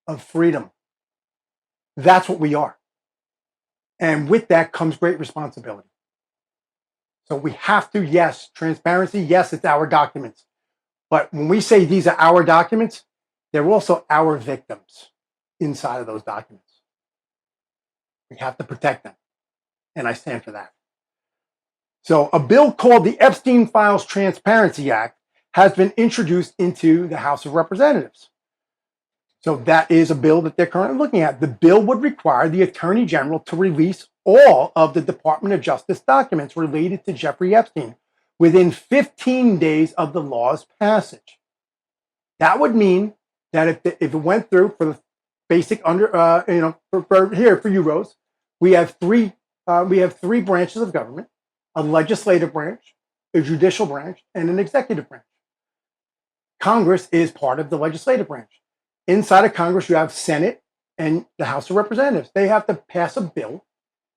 of freedom. That's what we are. And with that comes great responsibility. So we have to, yes, transparency, yes, it's our documents. But when we say these are our documents, they're also our victims inside of those documents. We have to protect them. And I stand for that. So a bill called the Epstein Files Transparency Act has been introduced into the House of Representatives. So that is a bill that they're currently looking at. The bill would require the Attorney General to release all of the Department of Justice documents related to Jeffrey Epstein within 15 days of the law's passage. That would mean that if it went through for the basic for you, Rose, we have three branches of government: a legislative branch, a judicial branch, and an executive branch. Congress is part of the legislative branch. Inside of Congress, you have Senate and the House of Representatives. They have to pass a bill,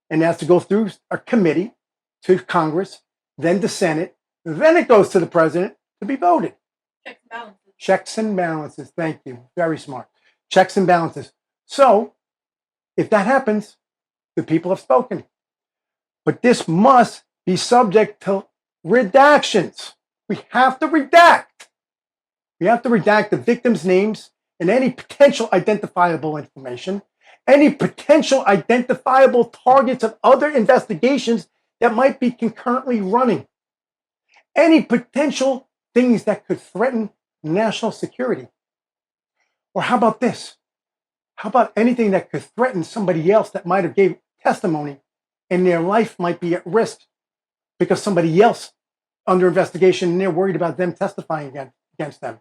and it has to go through a committee to Congress, then to Senate, then it goes to the president to be voted. Checks and balances. Checks and balances. Thank you. Very smart. Checks and balances. So If that happens, the people have spoken. But this must be subject to redactions. We have to redact. We have to redact the victims' names and any potential identifiable information, any potential identifiable targets of other investigations that might be concurrently running, any potential things that could threaten national security. Or how about this? How about anything that could threaten somebody else that might have gave testimony and their life might be at risk because somebody else under investigation and they're worried about them testifying against them.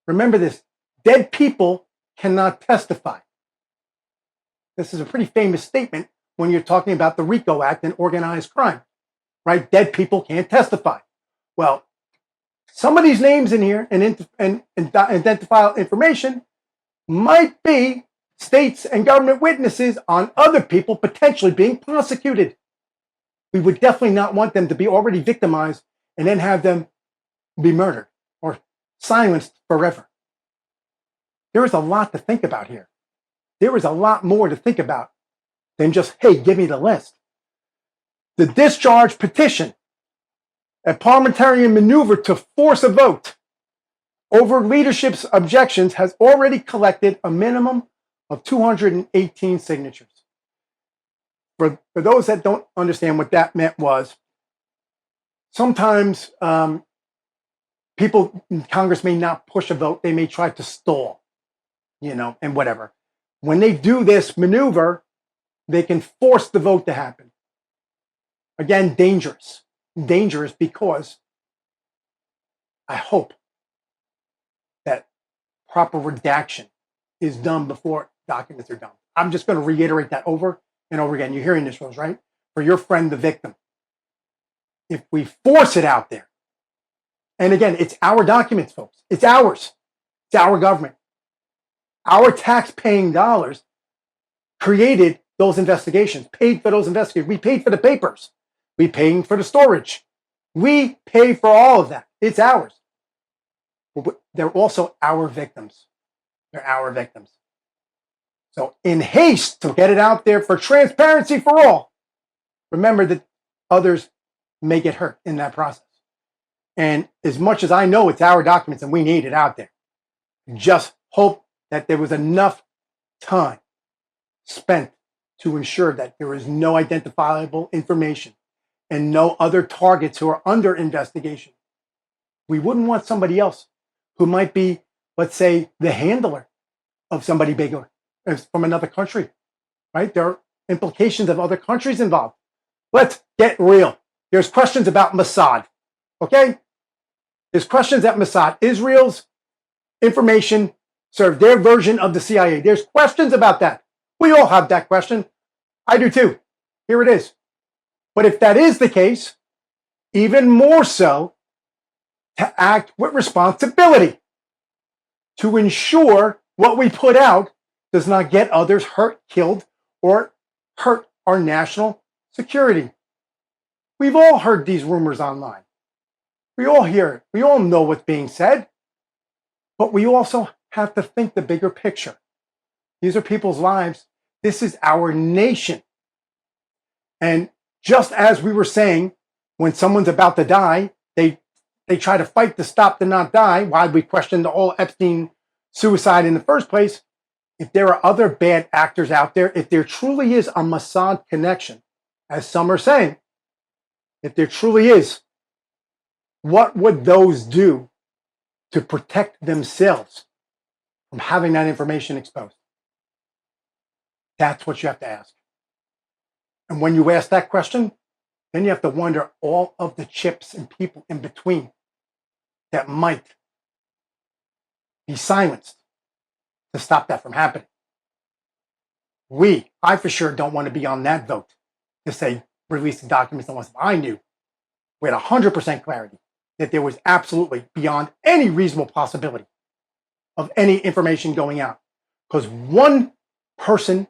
Remember this, dead people cannot testify. This is a pretty famous statement when you're talking about the RICO Act and organized crime, right? Dead people can't testify. Well, some of these names in here and identifiable information might be states and government witnesses on other people potentially being prosecuted. We would definitely not want them to be already victimized and then have them be murdered or silenced forever. There is a lot to think about here. There is a lot more to think about than just, hey, give me the list. The discharge petition, a parliamentarian maneuver to force a vote over leadership's objections, has already collected a minimum of 218 signatures. For those that don't understand what that meant was, sometimes people in Congress may not push a vote. They may try to stall, and whatever. When they do this maneuver, they can force the vote to happen. Again, dangerous. Dangerous because I hope that proper redaction is done before documents are done. I'm just going to reiterate that over and over again. You're hearing this, Rose, right? For your friend, the victim. If we force it out there, and again, it's our documents, folks. It's ours. It's our government. Our tax-paying dollars created those investigations, paid for those investigations. We paid for the papers. We paid for the storage. We pay for all of that. It's ours. But they're also our victims. They're our victims. So in haste to get it out there for transparency for all, remember that others may get hurt in that process. And as much as I know it's our documents and we need it out there, just hope that there was enough time spent to ensure that there is no identifiable information and no other targets who are under investigation. We wouldn't want somebody else who might be, let's say, the handler of somebody bigger from another country, right? There are implications of other countries involved. Let's get real. There's questions about Mossad, okay? There's questions at Mossad. Israel's information served their version of the CIA. There's questions about that. We all have that question. I do too. Here it is. But if that is the case, even more so, to act with responsibility, to ensure what we put out does not get others hurt, killed, or hurt our national security. We've all heard these rumors online. We all hear it. We all know what's being said. But we also have to think the bigger picture. These are people's lives. This is our nation. And just as we were saying, when someone's about to die, they try to fight to stop the not die. Why we question the whole Epstein suicide in the first place. If there are other bad actors out there, if there truly is a Mossad connection, as some are saying, if there truly is, what would those do to protect themselves from having that information exposed? That's what you have to ask. And when you ask that question, then you have to wonder all of the chips and people in between that might be silenced to stop that from happening. I for sure don't want to be on that vote to say, release the documents unless I knew with 100% clarity that there was absolutely beyond any reasonable possibility of any information going out. Because one person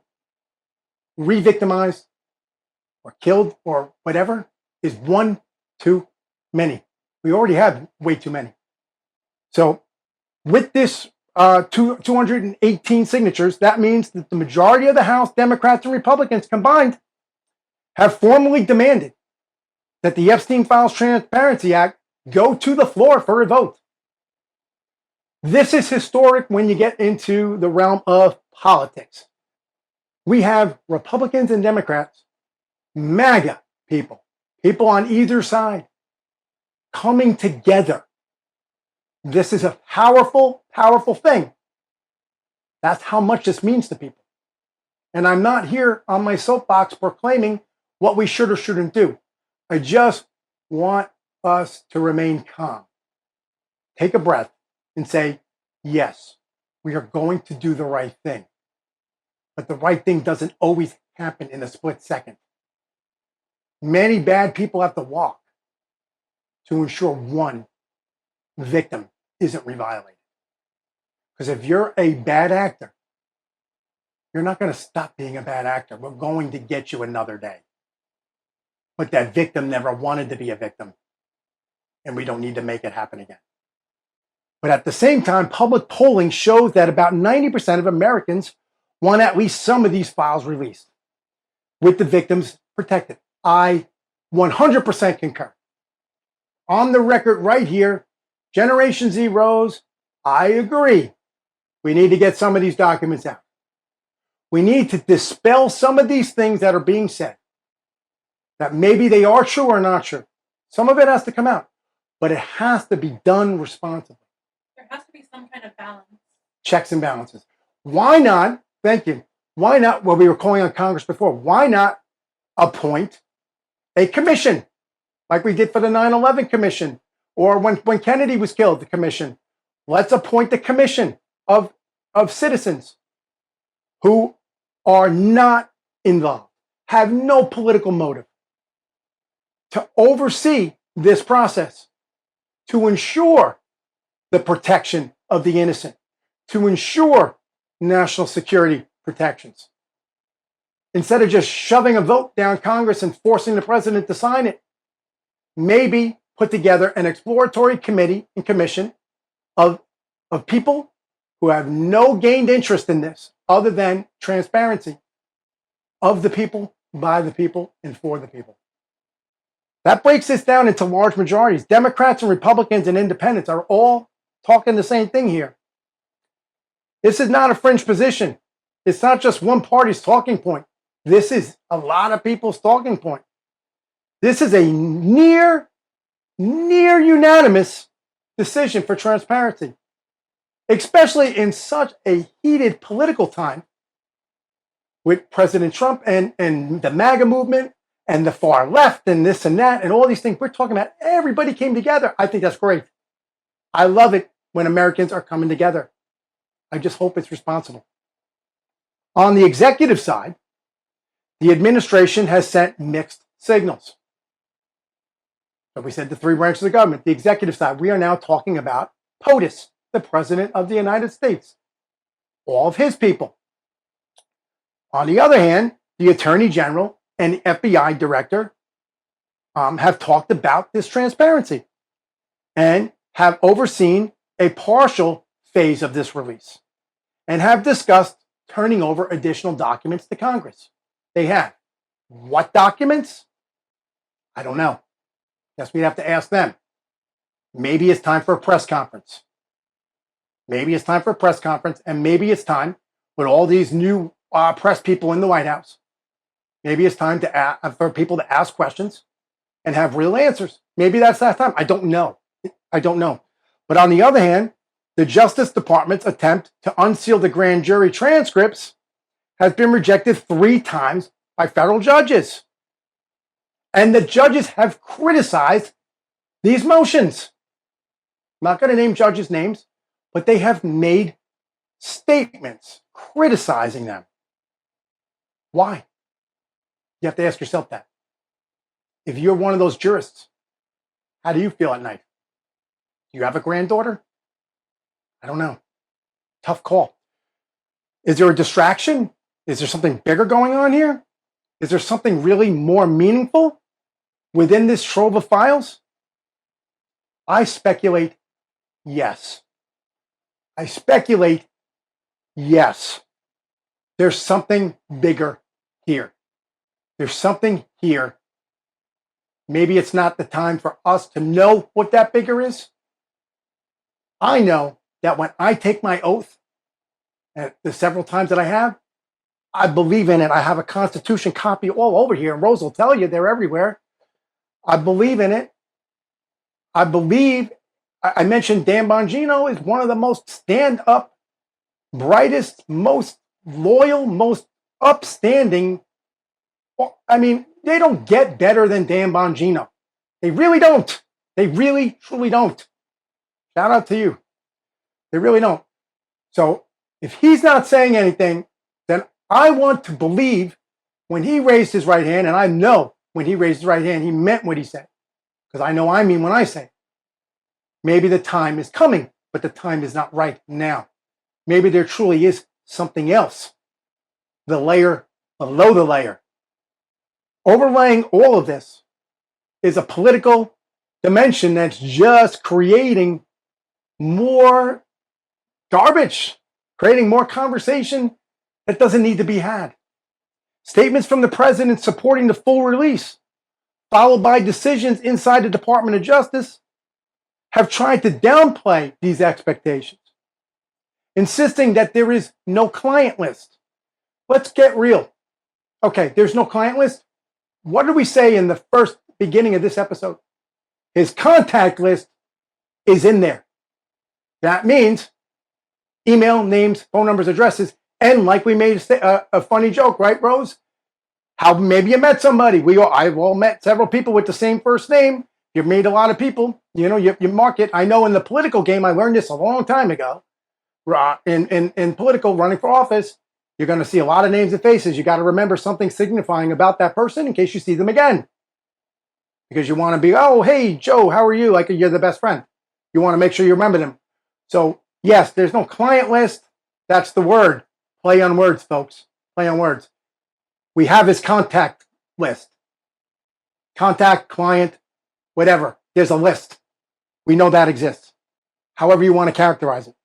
re-victimized or killed or whatever is one too many. We already have way too many. So with this 218 signatures. That means that the majority of the House, Democrats and Republicans combined, have formally demanded that the Epstein Files Transparency Act go to the floor for a vote. This is historic when you get into the realm of politics. We have Republicans and Democrats, MAGA people on either side, coming together. This is a powerful, powerful thing. That's how much this means to people. And I'm not here on my soapbox proclaiming what we should or shouldn't do. I just want us to remain calm. Take a breath and say, yes, we are going to do the right thing. But the right thing doesn't always happen in a split second. Many bad people have to walk to ensure one victim isn't reviolated. Because if you're a bad actor, you're not going to stop being a bad actor. We're going to get you another day. But that victim never wanted to be a victim. And we don't need to make it happen again. But at the same time, public polling shows that about 90% of Americans want at least some of these files released, with the victims protected. I 100% concur. On the record right here, Generation Z Rose, I agree. We need to get some of these documents out. We need to dispel some of these things that are being said, that maybe they are true or not true. Some of it has to come out, but it has to be done responsibly. There has to be some kind of balance. Checks and balances. Why not? Thank you. Why not? Well, we were calling on Congress before. Why not appoint a commission like we did for the 9/11 commission, or when Kennedy was killed, the commission? Let's appoint a commission of citizens who are not involved, have no political motive, to oversee this process, to ensure the protection of the innocent, to ensure national security protections. Instead of just shoving a vote down Congress and forcing the president to sign it, maybe put together an exploratory committee and commission of people who have no gained interest in this other than transparency, of the people, by the people, and for the people. That breaks this down into large majorities. Democrats and Republicans and independents are all talking the same thing here. This is not a fringe position. It's not just one party's talking point. This is a lot of people's talking point. This is a near unanimous decision for transparency, especially in such a heated political time with President Trump and the MAGA movement and the far left and this and that and all these things. We're talking about everybody came together. I think that's great. I love it when Americans are coming together. I just hope it's responsible. On the executive side, the administration has sent mixed signals. So we said the three branches of government. The executive side, we are now talking about POTUS, the President of the United States, all of his people. On the other hand, the Attorney General and the FBI Director have talked about this transparency and have overseen a partial phase of this release and have discussed turning over additional documents to Congress. They have. What documents? I don't know. Guess we'd have to ask them. Maybe it's time for a press conference. Maybe it's time for a press conference, and maybe it's time with all these new press people in the White House. Maybe it's time for people to ask questions and have real answers. Maybe that's that time. I don't know. But on the other hand, the Justice Department's attempt to unseal the grand jury transcripts has been rejected 3 times by federal judges. And the judges have criticized these motions. I'm not going to name judges' names, but they have made statements criticizing them. Why? You have to ask yourself that. If you're one of those jurists, how do you feel at night? Do you have a granddaughter? I don't know. Tough call. Is there a distraction? Is there something bigger going on here? Is there something really more meaningful within this trove of files? I speculate yes. I speculate, yes, there's something bigger here. There's something here. Maybe it's not the time for us to know what that bigger is. I know that when I take my oath, and the several times that I have, I believe in it. I have a Constitution copy all over here, and Rose will tell you they're everywhere. I believe in it. I believe, I mentioned Dan Bongino is one of the most stand-up, brightest, most loyal, most upstanding. I mean, they don't get better than Dan Bongino. They really don't. They really, truly don't. Shout out to you. They really don't. So if he's not saying anything, then I want to believe when he raised his right hand, and I know when he raised his right hand, he meant what he said. Because I know I mean when I say it. Maybe the time is coming, but the time is not right now. Maybe there truly is something else. The layer below the layer. Overlaying all of this is a political dimension that's just creating more garbage, creating more conversation that doesn't need to be had. Statements from the president supporting the full release, followed by decisions inside the Department of Justice, have tried to downplay these expectations, insisting that there is no client list. Let's get real. Okay, there's no client list. What did we say in the first beginning of this episode? His contact list is in there. That means email, names, phone numbers, addresses, and like we made a funny joke, right, Rose? How maybe you met somebody. I've all met several people with the same first name. You've made a lot of people. You know, you mark it. I know in the political game, I learned this a long time ago. In political running for office, you're going to see a lot of names and faces. You got to remember something signifying about that person in case you see them again. Because you want to be, oh, hey, Joe, how are you? Like you're the best friend. You want to make sure you remember them. So, yes, there's no client list. That's the word. Play on words, folks. Play on words. We have his contact list. Contact, client, whatever. There's a list. We know that exists. However you want to characterize it.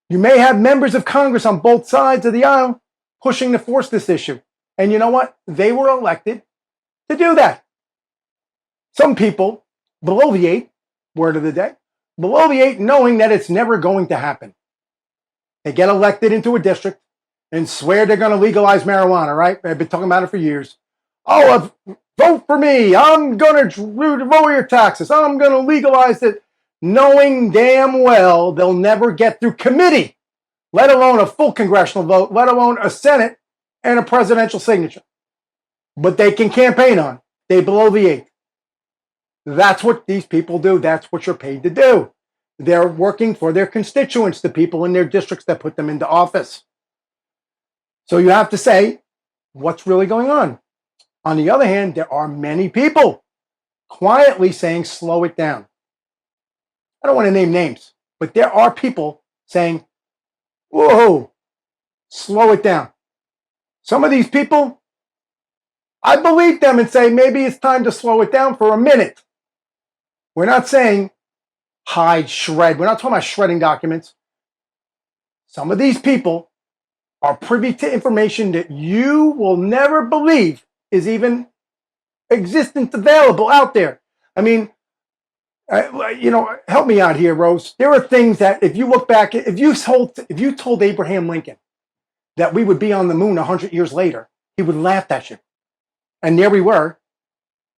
You may have members of Congress on both sides of the aisle pushing to force this issue. And you know what? They were elected to do that. Some people bloviate, word of the day, bloviate knowing that it's never going to happen. They get elected into a district and swear they're going to legalize marijuana, right? I've been talking about it for years. Oh, vote for me. I'm going to lower your taxes. I'm going to legalize it, knowing damn well they'll never get through committee, let alone a full congressional vote, let alone a Senate and a presidential signature. But they can campaign on. They bloviate. That's what these people do. That's what you're paid to do. They're working for their constituents, the people in their districts that put them into office. So you have to say, what's really going on? On the other hand, there are many people quietly saying, slow it down. I don't want to name names, but there are people saying, whoa, slow it down. Some of these people, I believe them and say, maybe it's time to slow it down for a minute. We're not saying hide, shred. We're not talking about shredding documents. Some of these people are privy to information that you will never believe is even existent, available out there. I mean, help me out here, Rose. There are things that if you look back, if you told Abraham Lincoln that we would be on the moon 100 years later, he would laugh at you. And there we were,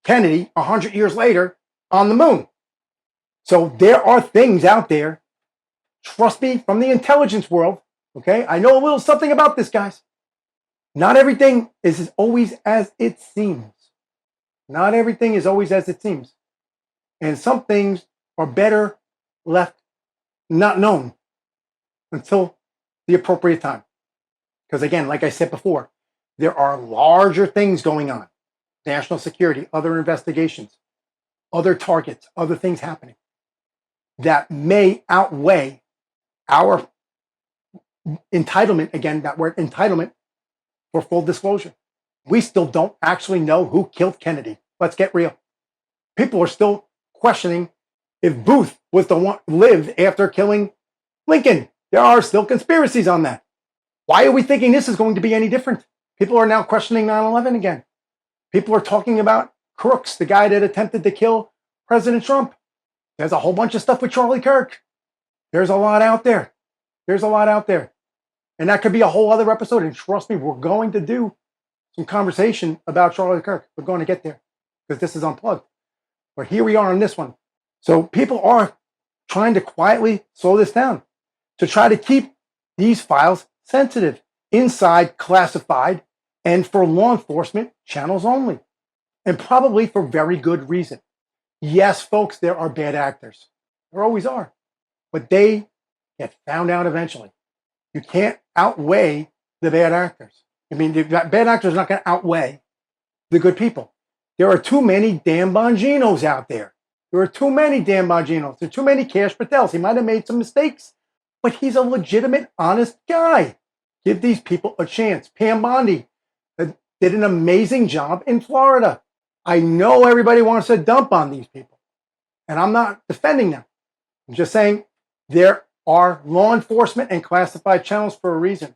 Kennedy, 100 years later, on the moon. So there are things out there, trust me, from the intelligence world, okay? I know a little something about this, guys. Not everything is always as it seems. Not everything is always as it seems. And some things are better left not known until the appropriate time. Because again, like I said before, there are larger things going on. National security, other investigations, other targets, other things happening that may outweigh our entitlement, again, that word entitlement, for full disclosure. We still don't actually know who killed Kennedy. Let's get real. People are still questioning if Booth was the one lived after killing Lincoln. There are still conspiracies on that. Why are we thinking this is going to be any different? People are now questioning 9/11 again. People are talking about Crooks, the guy that attempted to kill President Trump. There's a whole bunch of stuff with Charlie Kirk. There's a lot out there. There's a lot out there. And that could be a whole other episode. And trust me, we're going to do some conversation about Charlie Kirk. We're going to get there because this is unplugged. But here we are on this one. So people are trying to quietly slow this down to try to keep these files sensitive, inside, classified, and for law enforcement channels only. And probably for very good reason. Yes, folks, there are bad actors. There always are. But they get found out eventually. You can't outweigh the bad actors. I mean, the bad actors are not going to outweigh the good people. There are too many damn Bonginos out there. There are too many damn Bonginos. There are too many Cash Patels. He might have made some mistakes, but he's a legitimate, honest guy. Give these people a chance. Pam Bondi did an amazing job in Florida. I know everybody wants to dump on these people, and I'm not defending them. I'm just saying there are law enforcement and classified channels for a reason.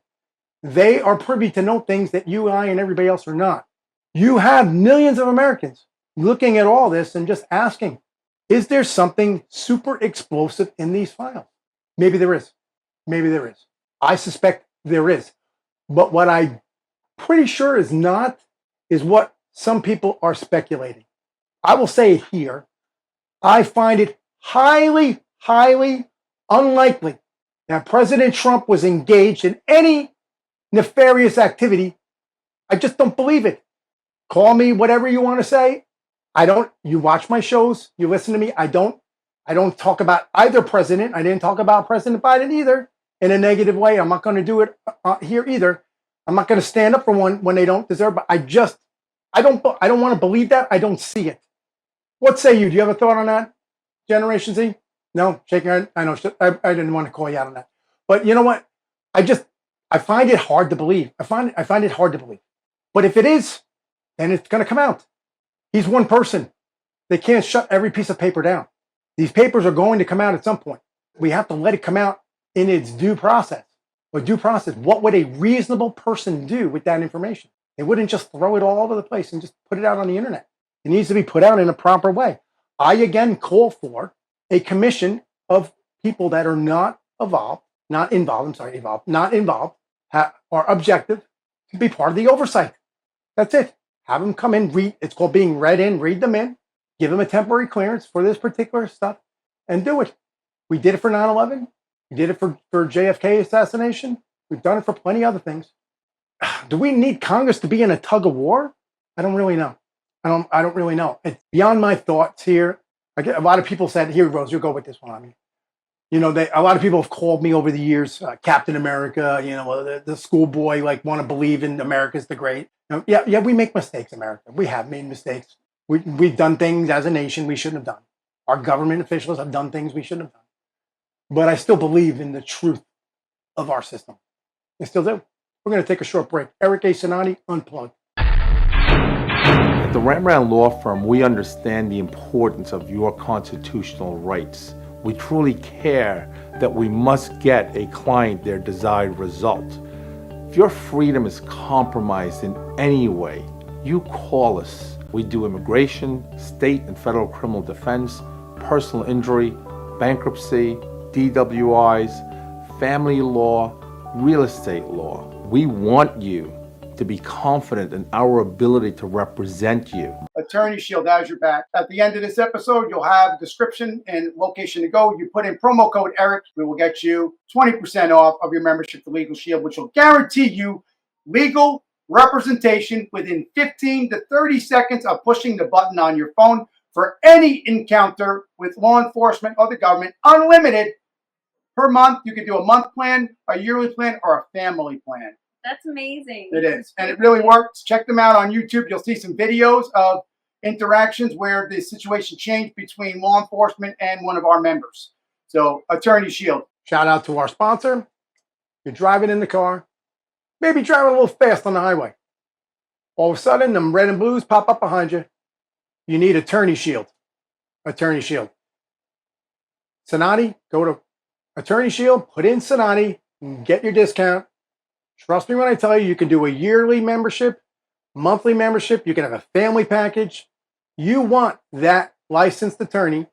They are privy to know things that you, I, and everybody else are not. You have millions of Americans looking at all this and just asking, is there something super explosive in these files? Maybe there is. Maybe there is. I suspect there is. But what I'm pretty sure is not is what some people are speculating. I will say it here. I find it highly, highly unlikely that President Trump was engaged in any nefarious activity. I just don't believe it. Call me whatever you want to say. You watch my shows, you listen to me. I don't talk about either president. I didn't talk about President Biden either in a negative way. I'm not going to do it here either. I'm not going to stand up for one when they don't deserve, but I don't want to believe that. I don't see it. What say you? Do you have a thought on that? Generation Z? No, shaking your head. I know. I didn't want to call you out on that. But you know what? I find it hard to believe. I find it hard to believe. But if it is, then it's going to come out. He's one person. They can't shut every piece of paper down. These papers are going to come out at some point. We have to let it come out in its due process. Or due process. What would a reasonable person do with that information? They wouldn't just throw it all over the place and just put it out on the internet. It needs to be put out in a proper way. I again call for a commission of people that are not involved, are objective, to be part of the oversight. That's it. Have them come in, read. It's called being read in, read them in, give them a temporary clearance for this particular stuff, and do it. We did it for 9/11. We did it for JFK assassination. We've done it for plenty of other things. Do we need Congress to be in a tug of war? I don't really know. I don't really know. It's beyond my thoughts here. I get a lot of people said, "Here, Rose, you'll go with this one." I mean, a lot of people have called me over the years, Captain America. The schoolboy, like want to believe in America's the great. Yeah, we make mistakes, America. We have made mistakes. We've done things as a nation we shouldn't have done. Our government officials have done things we shouldn't have done. But I still believe in the truth of our system. I still do. We're going to take a short break. Eric A. Cinotti, Unplugged. At the Rembrandt Law Firm, we understand the importance of your constitutional rights. We truly care that we must get a client their desired result. If your freedom is compromised in any way, you call us. We do immigration, state and federal criminal defense, personal injury, bankruptcy, DWIs, family law, real estate law. We want you to be confident in our ability to represent you. Attorney Shield has your back. At the end of this episode, you'll have a description and location to go. You put in promo code ERIC. We will get you 20% off of your membership to Legal Shield, which will guarantee you legal representation within 15 to 30 seconds of pushing the button on your phone for any encounter with law enforcement or the government, unlimited per month. You can do a month plan, a yearly plan, or a family plan. That's amazing. It is. And it really works. Check them out on YouTube. You'll see some videos of interactions where the situation changed between law enforcement and one of our members. So, Attorney Shield. Shout out to our sponsor. You're driving in the car, maybe driving a little fast on the highway. All of a sudden, them red and blues pop up behind you. You need Attorney Shield. Attorney Shield. Cinotti, go to Attorney Shield, put in Cinotti, get your discount. Trust me when I tell you, you can do a yearly membership, monthly membership. You can have a family package. You want that licensed attorney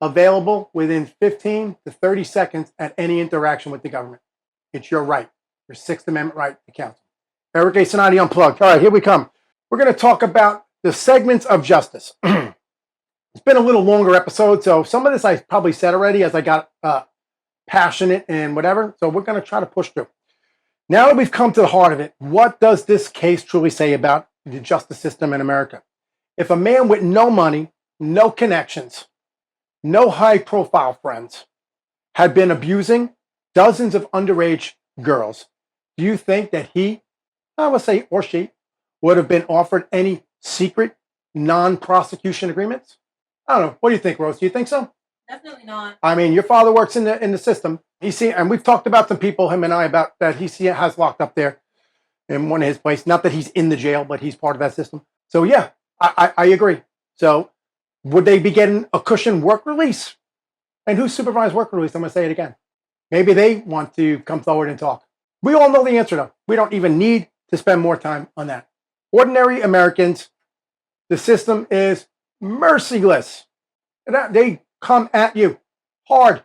available within 15 to 30 seconds at any interaction with the government. It's your right, your Sixth Amendment right to counsel. Eric A. Cinotti Unplugged. All right, here we come. We're going to talk about the segments of justice. It's been a little longer episode, so some of this I probably said already as I got passionate and whatever. So we're going to try to push through. Now that we've come to the heart of it, what does this case truly say about the justice system in America? If a man with no money, no connections, no high-profile friends had been abusing dozens of underage girls, do you think that he, I would say, or she, would have been offered any secret, non-prosecution agreements? I don't know. What do you think, Rose? Do you think so? Definitely not. I mean, your father works in the system. And we've talked about some people, him and I, about that has locked up there in one of his places. Not that he's in the jail, but he's part of that system. So yeah, I agree. So would they be getting a cushion work release? And who supervised work release? I'm going to say it again. Maybe they want to come forward and talk. We all know the answer, though. We don't even need to spend more time on that. Ordinary Americans, the system is merciless. They come at you hard,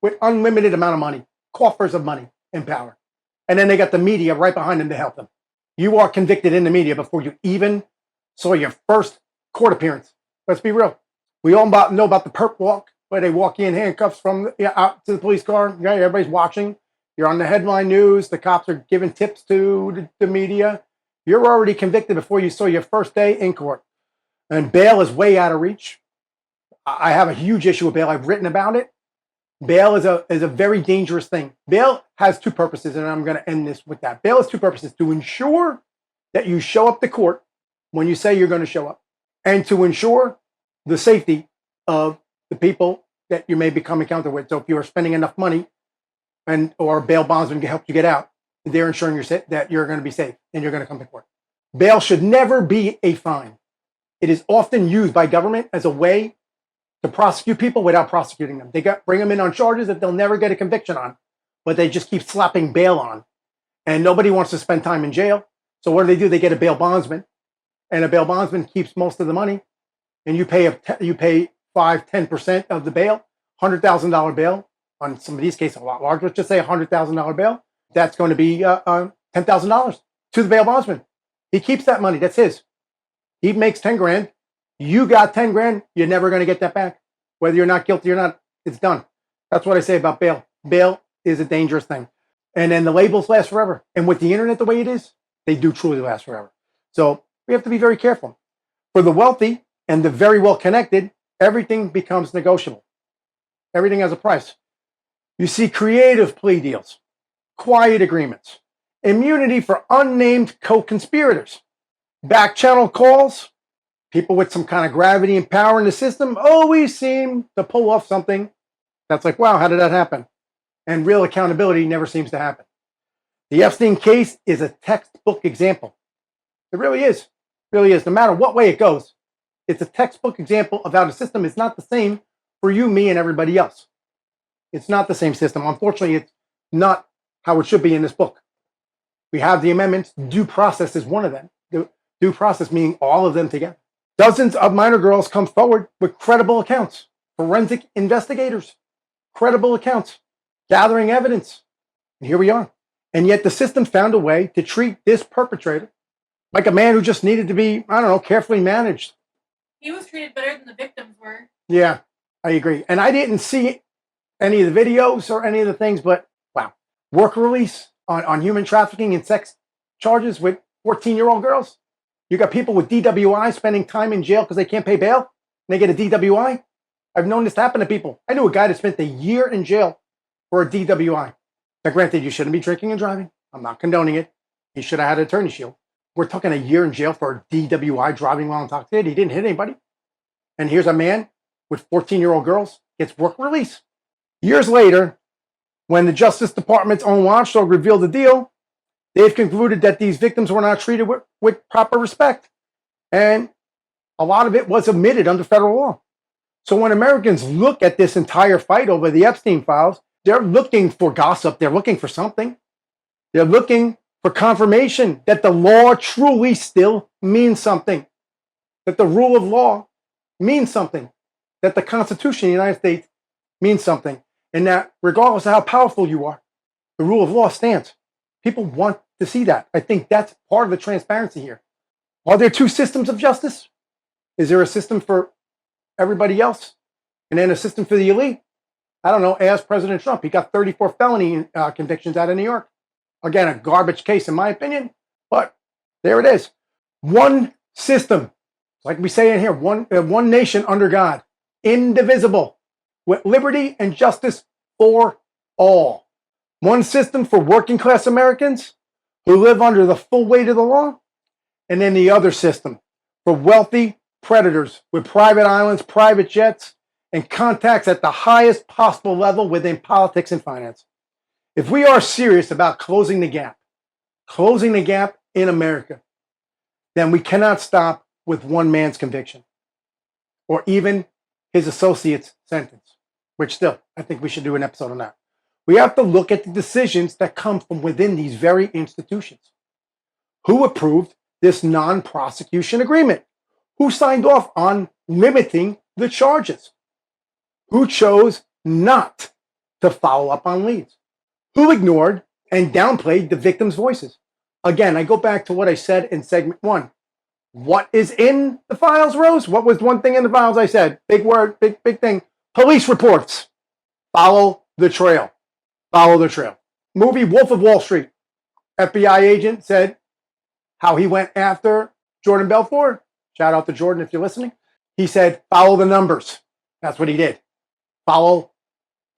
with unlimited amount of money, coffers of money and power. And then they got the media right behind them to help them. You are convicted in the media before you even saw your first court appearance. Let's be real. We all know about the perp walk, where they walk you in handcuffs from out to the police car. Yeah, everybody's watching. You're on the headline news. The cops are giving tips to the media. You're already convicted before you saw your first day in court. And bail is way out of reach. I have a huge issue with bail. I've written about it. Bail is a very dangerous thing. Bail has two purposes, and I'm going to end this with that. Bail has two purposes: to ensure that you show up to court when you say you're going to show up, and to ensure the safety of the people that you may become encountered with. So if you are spending enough money or bail bondsman can help you get out, they're ensuring that you're going to be safe and you're going to come to court. Bail should never be a fine. It is often used by government as a way to prosecute people without prosecuting them. They bring them in on charges that they'll never get a conviction on, but they just keep slapping bail on. And nobody wants to spend time in jail. So what do? They get a bail bondsman, and a bail bondsman keeps most of the money, and you pay 5-10% of the bail, $100,000 bail. On some of these cases, a lot larger. Let's just say $100,000 bail. That's going to be $10,000 to the bail bondsman. He keeps that money. That's his. He makes 10 grand. You got 10 grand. You're never going to get that back. Whether you're not guilty or not, it's done. That's what I say about bail. Bail is a dangerous thing. And then the labels last forever. And with the internet the way it is, they do truly last forever. So we have to be very careful. For the wealthy and the very well connected, everything becomes negotiable. Everything has a price. You see creative plea deals, quiet agreements, immunity for unnamed co-conspirators, back channel calls. People with some kind of gravity and power in the system always seem to pull off something that's like, wow, how did that happen? And real accountability never seems to happen. The Epstein case is a textbook example. It really is. It really is. No matter what way it goes, it's a textbook example of how the system is not the same for you, me, and everybody else. It's not the same system. Unfortunately, it's not how it should be in this book. We have the amendments. Due process is one of them. Due process meaning all of them together. Dozens of minor girls come forward with credible accounts. Forensic investigators, credible accounts, gathering evidence. And here we are. And yet the system found a way to treat this perpetrator like a man who just needed to be, I don't know, carefully managed. He was treated better than the victims were. Yeah, I agree. And I didn't see any of the videos or any of the things, but wow. Work release on human trafficking and sex charges with 14-year-old girls. You got people with DWI spending time in jail because they can't pay bail, and they get a DWI. I've known this happen to people. I knew a guy that spent a year in jail for a DWI. Now, granted, you shouldn't be drinking and driving. I'm not condoning it. He should have had an attorney shield. We're talking a year in jail for a DWI, driving while intoxicated. He didn't hit anybody. And here's a man with 14-year-old girls gets work release. Years later, when the Justice Department's own watchdog revealed the deal, they've concluded that these victims were not treated with proper respect. And a lot of it was omitted under federal law. So when Americans look at this entire fight over the Epstein Files, They're looking for gossip. They're looking for something. They're looking for confirmation that the law truly still means something, that the rule of law means something, that the Constitution of the United States means something, and that regardless of how powerful you are, the rule of law stands. People want to see that. I think that's part of the transparency here. Are there two systems of justice? Is there a system for everybody else and then a system for the elite? I don't know. Ask President Trump. He got 34 felony convictions out of New York. Again, a garbage case in my opinion, but there it is. One system, like we say in here, one nation under God, indivisible, with liberty and justice for all. One system for working class Americans who live under the full weight of the law, and then the other system for wealthy predators with private islands, private jets, and contacts at the highest possible level within politics and finance. If we are serious about closing the gap in America, then we cannot stop with one man's conviction or even his associate's sentence, which still, I think we should do an episode on that. We have to look at the decisions that come from within these very institutions. Who approved this non-prosecution agreement? Who signed off on limiting the charges? Who chose not to follow up on leads? Who ignored and downplayed the victims' voices? Again, I go back to what I said in segment 1. What is in the files, Rose? What was one thing in the files I said? Big word, big thing. Police reports. Follow the trail. Follow the trail. Movie Wolf of Wall Street. FBI agent said how he went after Jordan Belfort. Shout out to Jordan if you're listening. He said, follow the numbers. That's what he did. Follow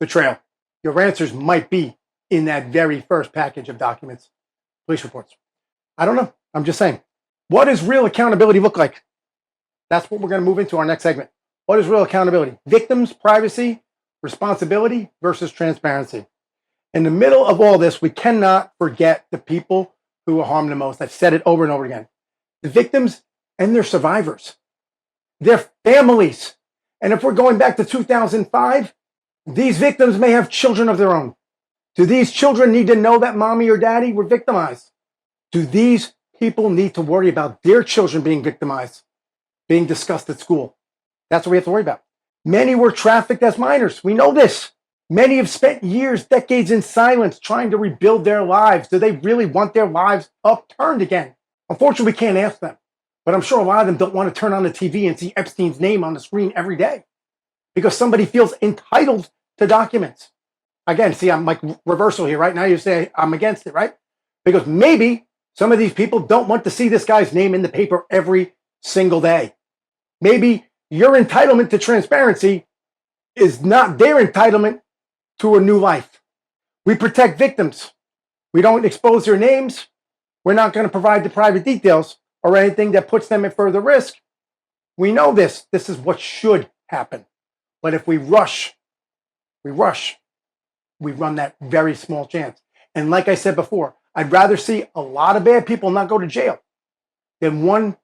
the trail. Your answers might be in that very first package of documents, police reports. I don't know. I'm just saying. What does real accountability look like? That's what we're going to move into our next segment. What is real accountability? Victims, privacy, responsibility versus transparency. In the middle of all this, we cannot forget the people who are harmed the most. I've said it over and over again. The victims and their survivors, their families. And if we're going back to 2005, these victims may have children of their own. Do these children need to know that mommy or daddy were victimized? Do these people need to worry about their children being victimized, being discussed at school? That's what we have to worry about. Many were trafficked as minors. We know this. Many have spent years, decades in silence trying to rebuild their lives. Do they really want their lives upturned again? Unfortunately, we can't ask them. But I'm sure a lot of them don't want to turn on the TV and see Epstein's name on the screen every day because somebody feels entitled to documents. Again, see, I'm like reversal here, right? Now you say I'm against it, right? Because maybe some of these people don't want to see this guy's name in the paper every single day. Maybe your entitlement to transparency is not their entitlement to a new life. We protect victims. We don't expose their names. We're not going to provide the private details or anything that puts them at further risk. We know this. This is what should happen. But if we rush, we run that very small chance. And like I said before, I'd rather see a lot of bad people not go to jail than one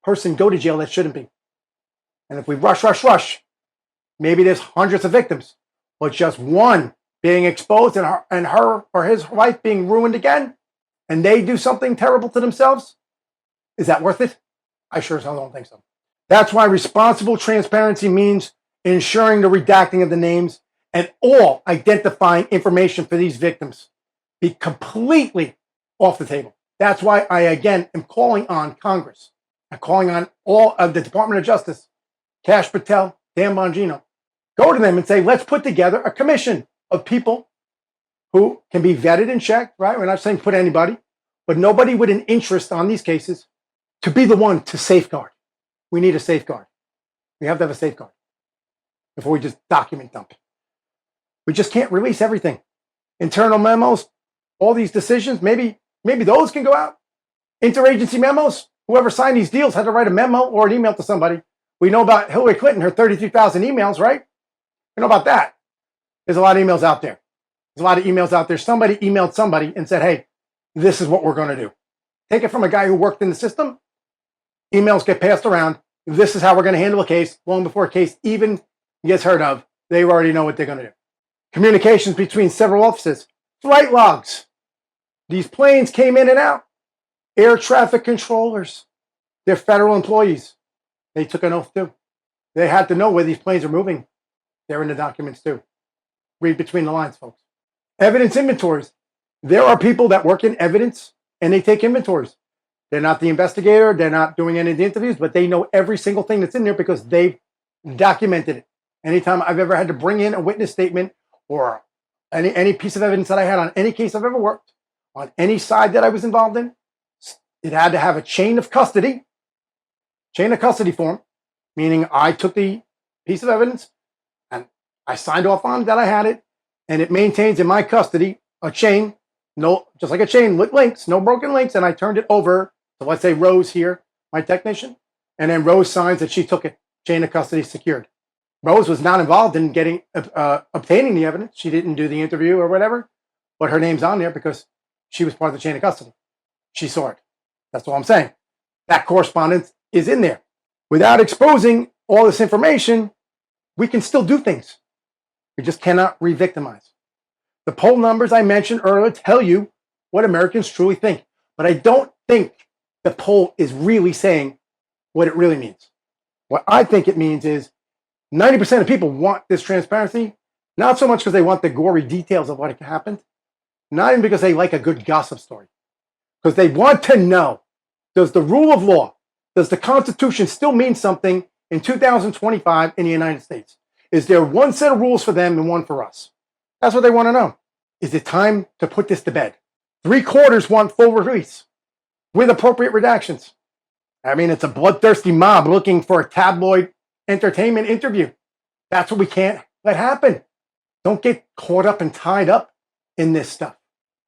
person go to jail that shouldn't be. And if we rush, maybe there's hundreds of victims, but just one being exposed and her or his life being ruined again, and they do something terrible to themselves. Is that worth it? I sure as hell don't think so. That's why responsible transparency means ensuring the redacting of the names and all identifying information for these victims be completely off the table. That's why I, again, am calling on Congress. I'm calling on all of the Department of Justice, Kash Patel, Dan Bongino. Go to them and say, let's put together a commission of people who can be vetted and checked, right? We're not saying put anybody, but nobody with an interest on these cases to be the one to safeguard. We need a safeguard. We have to have a safeguard before we just document dump. We just can't release everything. Internal memos, all these decisions, maybe those can go out. Interagency memos, whoever signed these deals had to write a memo or an email to somebody. We know about Hillary Clinton, her 33,000 emails, right? We know about that. There's a lot of emails out there. There's a lot of emails out there. Somebody emailed somebody and said, hey, this is what we're going to do. Take it from a guy who worked in the system. Emails get passed around. This is how we're going to handle a case. Long before a case even gets heard of, they already know what they're going to do. communications between several offices, flight logs. These planes came in and out. Air traffic controllers, they're federal employees. They took an oath too. They had to know where these planes are moving. They're in the documents too. Read between the lines, folks. Evidence inventories. There are people that work in evidence and they take inventories. They're not the investigator. They're not doing any of the interviews, but they know every single thing that's in there because they've documented it. Anytime I've ever had to bring in a witness statement or any piece of evidence that I had on any case I've ever worked, on any side that I was involved in, it had to have a chain of custody form, meaning I took the piece of evidence and I signed off on that I had it, and it maintains in my custody a chain, just like a chain with links, no broken links, and I turned it over to, let's say, Rose here, my technician, and then Rose signs that she took it, chain of custody secured. Rose was not involved in obtaining the evidence. She didn't do the interview or whatever, but her name's on there because she was part of the chain of custody. She saw it. That's all I'm saying. That correspondence is in there. Without exposing all this information, we can still do things. We just cannot re-victimize. The poll numbers I mentioned earlier tell you what Americans truly think, but I don't think the poll is really saying what it really means. What I think it means is 90% of people want this transparency, not so much because they want the gory details of what happened, not even because they like a good gossip story, because they want to know, does the rule of law, does the Constitution still mean something in 2025 in the United States? Is there one set of rules for them and one for us? That's what they want to know. Is it time to put this to bed? 3/4 want full release with appropriate redactions. I mean, it's a bloodthirsty mob looking for a tabloid entertainment interview. That's what we can't let happen. Don't get caught up and tied up in this stuff.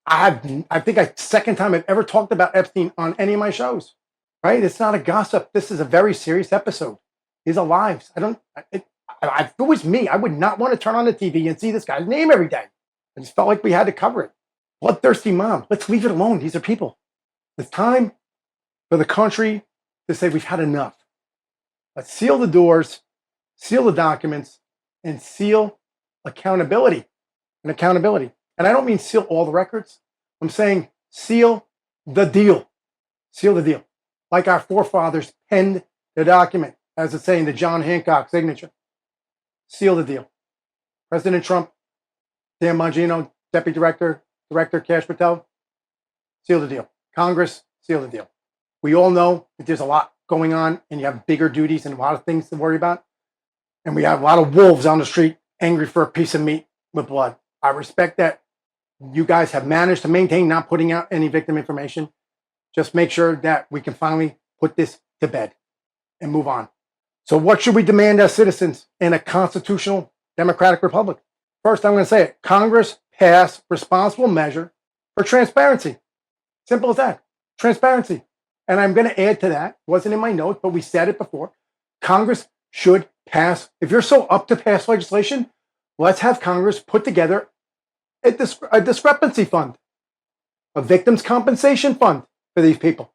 I think second time I've ever talked about Epstein on any of my shows, right? It's not a gossip. This is a very serious episode. These are lives. If it was me, I would not want to turn on the TV and see this guy's name every day. I just felt like we had to cover it. Bloodthirsty mob. Let's leave it alone. These are people. It's time for the country to say we've had enough. Let's seal the doors, seal the documents, and seal accountability. And I don't mean seal all the records. I'm saying seal the deal. Seal the deal. Like our forefathers penned the document, as it's saying, the John Hancock signature. Seal the deal. President Trump, Dan Bongino, Deputy Director Kash Patel, seal the deal. Congress, seal the deal. We all know that there's a lot going on and you have bigger duties and a lot of things to worry about. And we have a lot of wolves on the street angry for a piece of meat with blood. I respect that you guys have managed to maintain not putting out any victim information. Just make sure that we can finally put this to bed and move on. So what should we demand as citizens in a constitutional democratic republic? First, I'm going to say it. Congress pass responsible measure for transparency. Simple as that. Transparency. And I'm going to add to that, wasn't in my notes, but we said it before. Congress should pass, if you're so up to pass legislation, let's have Congress put together a discrepancy fund, a victims compensation fund for these people,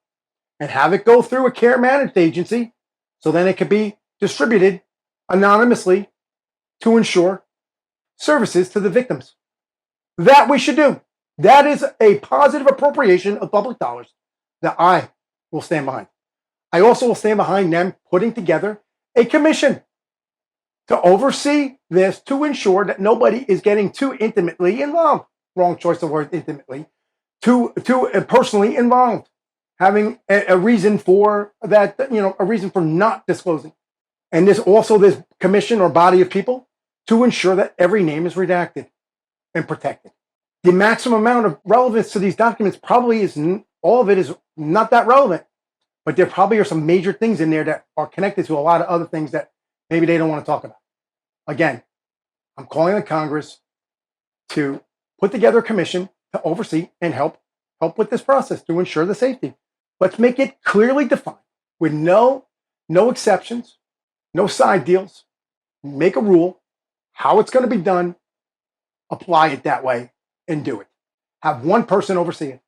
and have it go through a care managed agency so then it could be distributed anonymously to ensure services to the victims. That we should do. That is a positive appropriation of public dollars that I will stand behind. I also will stand behind them putting together a commission to oversee this to ensure that nobody is getting too intimately involved. Wrong choice of word, intimately. Too personally involved. Having a reason for that, a reason for not disclosing. And this commission or body of people to ensure that every name is redacted and protected. The maximum amount of relevance to these documents probably all of it is not that relevant, but there probably are some major things in there that are connected to a lot of other things that maybe they don't want to talk about. Again, I'm calling on Congress to put together a commission to oversee and help with this process to ensure the safety. Let's make it clearly defined with no exceptions, no side deals. Make a rule, how it's going to be done, apply it that way, and do it. Have one person oversee it,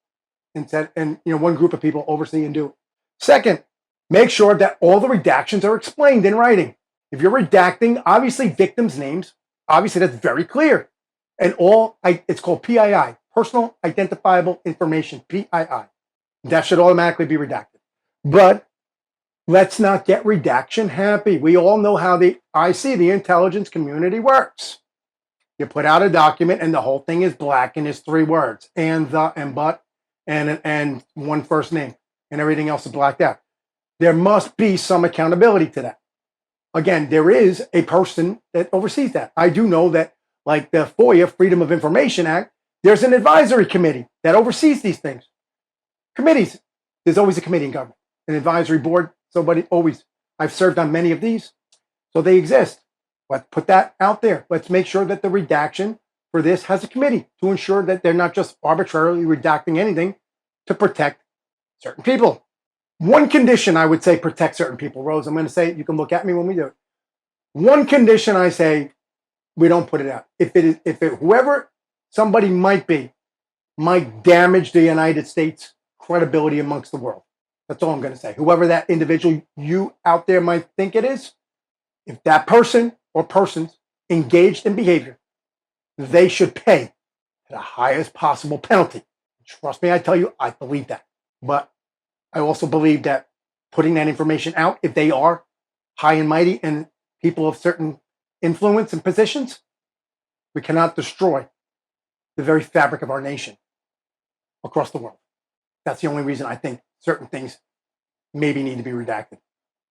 and one group of people oversee and do it. Second, make sure that all the redactions are explained in writing. If you're redacting, obviously victims' names, obviously that's very clear. And it's called PII, Personal Identifiable Information, PII. That should automatically be redacted. But let's not get redaction happy. We all know how the intelligence community works. You put out a document and the whole thing is black and it's 3 words, and the, and but, and one first name, and everything else is blacked out. There must be some accountability to that. Again, there is a person that oversees that. I do know that, like the FOIA, Freedom of Information Act, there's an advisory committee that oversees these things. Committees, there's always a committee in government, an advisory board. I've served on many of these, so they exist. Let's put that out there. Let's make sure that the redaction for this has a committee to ensure that they're not just arbitrarily redacting anything to protect certain people. One condition I would say protect certain people, Rose. I'm going to say it. You can look at me when we do it. One condition I say we don't put it out. Whoever somebody might be, might damage the United States credibility amongst the world. That's all I'm going to say. Whoever that individual you out there might think it is, if that person or persons engaged in behavior, they should pay the highest possible penalty. Trust me, I tell you, I believe that. But I also believe that putting that information out, if they are high and mighty and people of certain influence and positions, we cannot destroy the very fabric of our nation across the world. That's the only reason I think certain things maybe need to be redacted.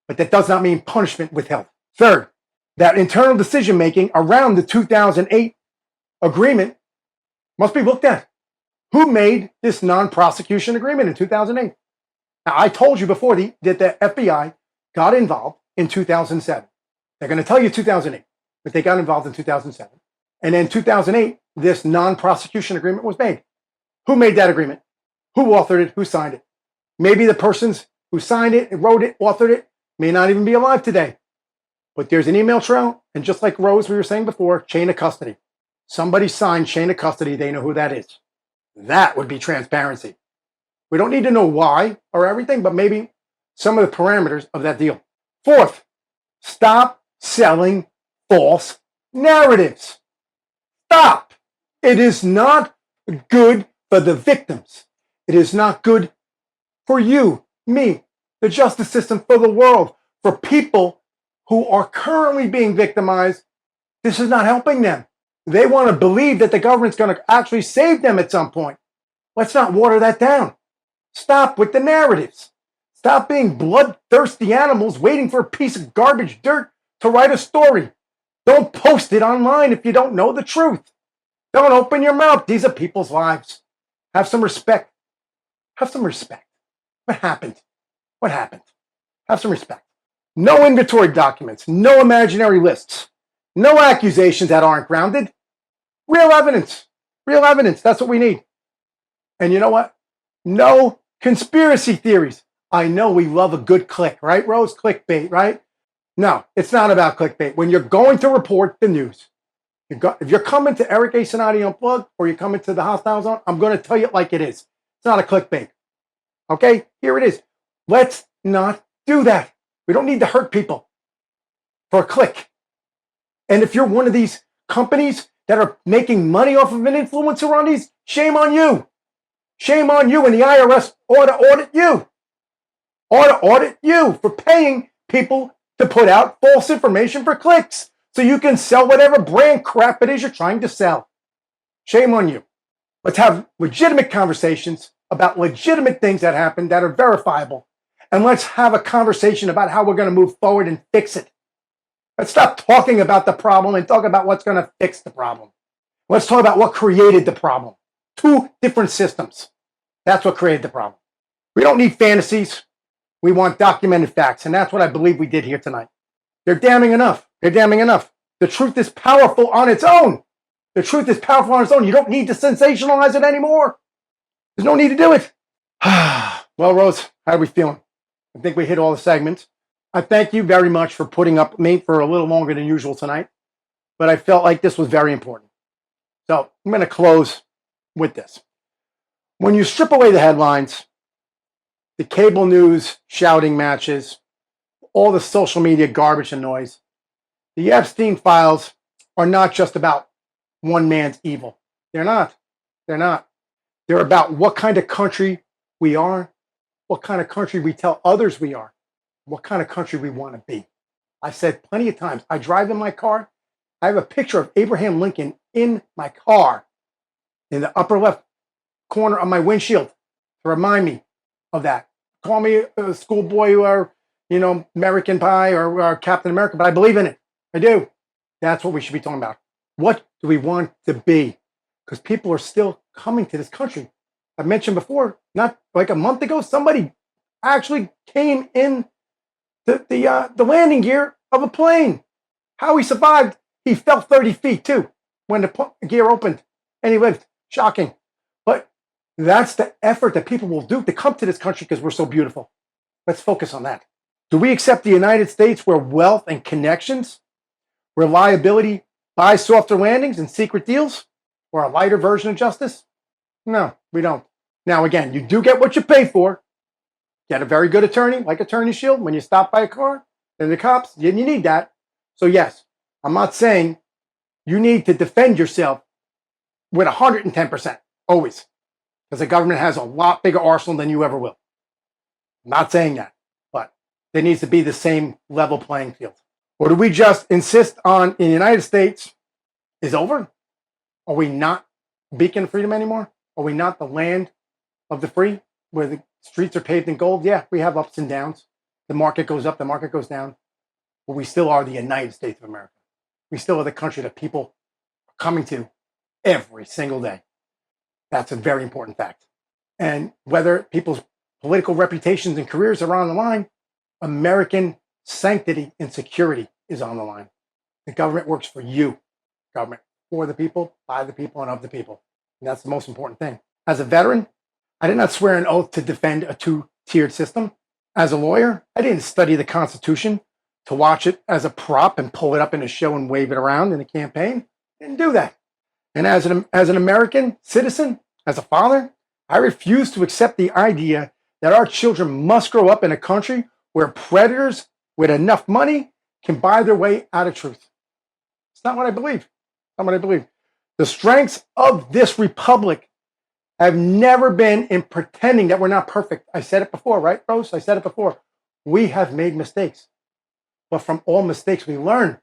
But that does not mean punishment withheld. Third, that internal decision making around the 2008 agreement must be looked at. Who made this non-prosecution agreement in 2008? Now, I told you before that the FBI got involved in 2007. They're going to tell you 2008, but they got involved in 2007. And in 2008, this non-prosecution agreement was made. Who made that agreement? Who authored it? Who signed it? Maybe the persons who signed it, wrote it, authored it, may not even be alive today. But there's an email trail, and just like Rose, we were saying before, chain of custody. Somebody signed chain of custody, they know who that is. That would be transparency. We don't need to know why or everything, but maybe some of the parameters of that deal. Fourth, stop selling false narratives. Stop. It is not good for the victims. It is not good for you, me, the justice system, for the world, for people who are currently being victimized. This is not helping them. They want to believe that the government's going to actually save them at some point. Let's not water that down. Stop with the narratives. Stop being bloodthirsty animals waiting for a piece of garbage dirt to write a story. Don't post it online if you don't know the truth. Don't open your mouth. These are people's lives. Have some respect. Have some respect. What happened? What happened? Have some respect. No inventory documents. No imaginary lists. No accusations that aren't grounded. Real evidence. Real evidence. That's what we need. And you know what? No conspiracy theories. I know we love a good click, right, Rose? Clickbait, right? No, it's not about clickbait. When you're going to report the news, if you're coming to Eric A. Cinotti Unplugged or you're coming to the Hostile Zone, I'm going to tell you it like it is. It's not a clickbait. Okay? Here it is. Let's not do that. We don't need to hurt people for a click. And if you're one of these companies that are making money off of an influencer on these, shame on you. Shame on you, and the IRS ought to audit you. Ought to audit you for paying people to put out false information for clicks so you can sell whatever brand crap it is you're trying to sell. Shame on you. Let's have legitimate conversations about legitimate things that happen that are verifiable. And let's have a conversation about how we're going to move forward and fix it. Let's stop talking about the problem and talk about what's going to fix the problem. Let's talk about what created the problem. 2 different systems. That's what created the problem. We don't need fantasies. We want documented facts. And that's what I believe we did here tonight. They're damning enough. They're damning enough. The truth is powerful on its own. The truth is powerful on its own. You don't need to sensationalize it anymore. There's no need to do it. Well, Rose, how are we feeling? I think we hit all the segments. I thank you very much for putting up with me for a little longer than usual tonight. But I felt like this was very important. So I'm going to close with this. When you strip away the headlines, the cable news shouting matches, all the social media garbage and noise, the Epstein Files are not just about one man's evil. They're not. They're not. They're about what kind of country we are, what kind of country we tell others we are, what kind of country we want to be. I've said plenty of times, I drive in my car, I have a picture of Abraham Lincoln in my car in the upper left corner of my windshield to remind me of that. Call me a schoolboy or, American Pie or Captain America, but I believe in it. I do. That's what we should be talking about. What do we want to be? Because people are still coming to this country. I mentioned before, not like a month ago, somebody actually came in the landing gear of a plane. How he survived, he fell 30 feet too when the gear opened and he lived. Shocking. But that's the effort that people will do to come to this country because we're so beautiful. Let's focus on that. Do we accept the United States where wealth and connections, reliability buys softer landings and secret deals, or a lighter version of justice? No, we don't. Now, again, you do get what you pay for. Get a very good attorney, like Attorney Shield, when you stop by a car, then the cops, you need that. So yes, I'm not saying you need to defend yourself with 110%, always. Because the government has a lot bigger arsenal than you ever will. I'm not saying that, but there needs to be the same level playing field. Or do we just insist on in the United States is over? Are we not beacon of freedom anymore? Are we not the land of the free where the streets are paved in gold? Yeah, we have ups and downs. The market goes up, the market goes down. But we still are the United States of America. We still are the country that people are coming to every single day. That's a very important fact. And whether people's political reputations and careers are on the line, American sanctity and security is on the line. The government works for you. Government for the people, by the people, and of the people. And that's the most important thing. As a veteran, I did not swear an oath to defend a two-tiered system. As a lawyer, I didn't study the Constitution to watch it as a prop and pull it up in a show and wave it around in a campaign. Didn't do that. And as an American citizen, as a father, I refuse to accept the idea that our children must grow up in a country where predators with enough money can buy their way out of truth. It's not what I believe. Not what I believe. The strengths of this republic have never been in pretending that we're not perfect. I said it before, right, Rose? I said it before. We have made mistakes. But from all mistakes, we learn.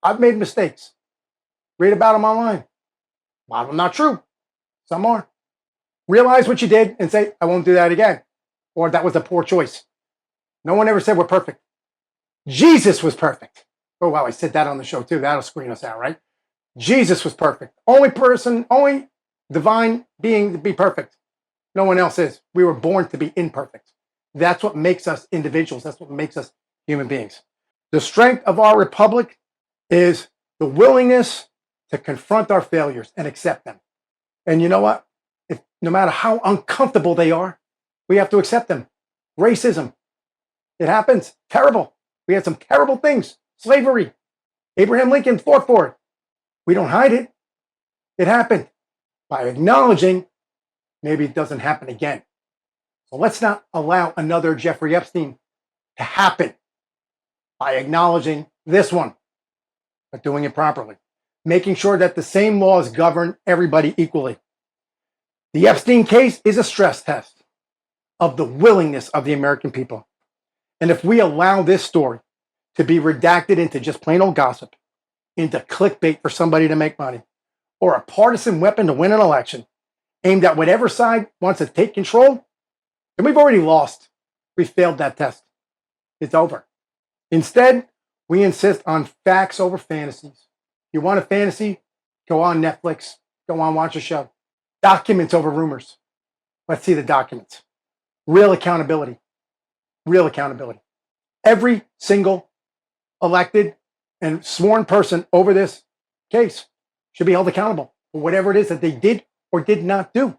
I've made mistakes. Read about them online. A lot of them not true. Some are. Realize what you did and say, I won't do that again. Or that was a poor choice. No one ever said we're perfect. Jesus was perfect. Oh, wow, I said that on the show too. That'll screen us out, right? Jesus was perfect. Only person, only divine being to be perfect. No one else is. We were born to be imperfect. That's what makes us individuals. That's what makes us human beings. The strength of our republic is the willingness to confront our failures and accept them. And you know what? No matter how uncomfortable they are, we have to accept them. Racism. It happens. Terrible. We had some terrible things. Slavery. Abraham Lincoln fought for it. We don't hide it. It happened. By acknowledging, maybe it doesn't happen again. So let's not allow another Jeffrey Epstein to happen by acknowledging this one, but doing it properly. Making sure that the same laws govern everybody equally. The Epstein case is a stress test of the willingness of the American people. And if we allow this story to be redacted into just plain old gossip, into clickbait for somebody to make money, or a partisan weapon to win an election, aimed at whatever side wants to take control, then we've already lost. We failed that test. It's over. Instead, we insist on facts over fantasies. You want a fantasy? Go on Netflix. Go on, watch a show. Documents over rumors. Let's see the documents. Real accountability. Real accountability. Every single elected and sworn person over this case should be held accountable for whatever it is that they did or did not do.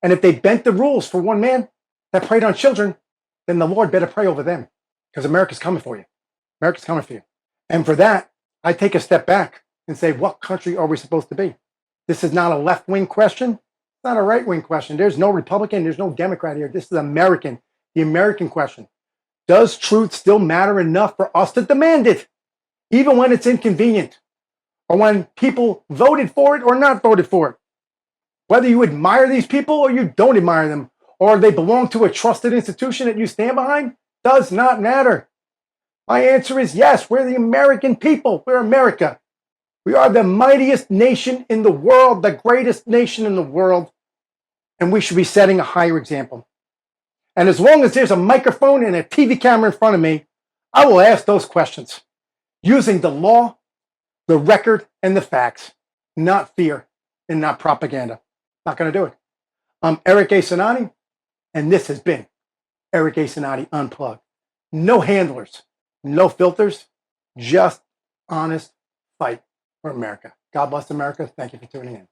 And if they bent the rules for one man that preyed on children, then the Lord better pray over them, because America's coming for you. America's coming for you. And for that, I take a step back and say, what country are we supposed to be? This is not a left-wing question. It's not a right-wing question. There's no Republican. There's no Democrat here. This is American. The American question. Does truth still matter enough for us to demand it, even when it's inconvenient? or when people voted for it or not voted for it. Whether you admire these people or you don't admire them, or they belong to a trusted institution that you stand behind, does not matter. My answer is yes, we're the American people. We're America. We are the mightiest nation in the world, the greatest nation in the world, and we should be setting a higher example. And as long as there's a microphone and a TV camera in front of me, I will ask those questions using the law, the record, and the facts, not fear and not propaganda. Not going to do it. I'm Eric A. Cinotti, and this has been Eric A. Cinotti Unplugged. No handlers, no filters, just honest fight for America. God bless America. Thank you for tuning in.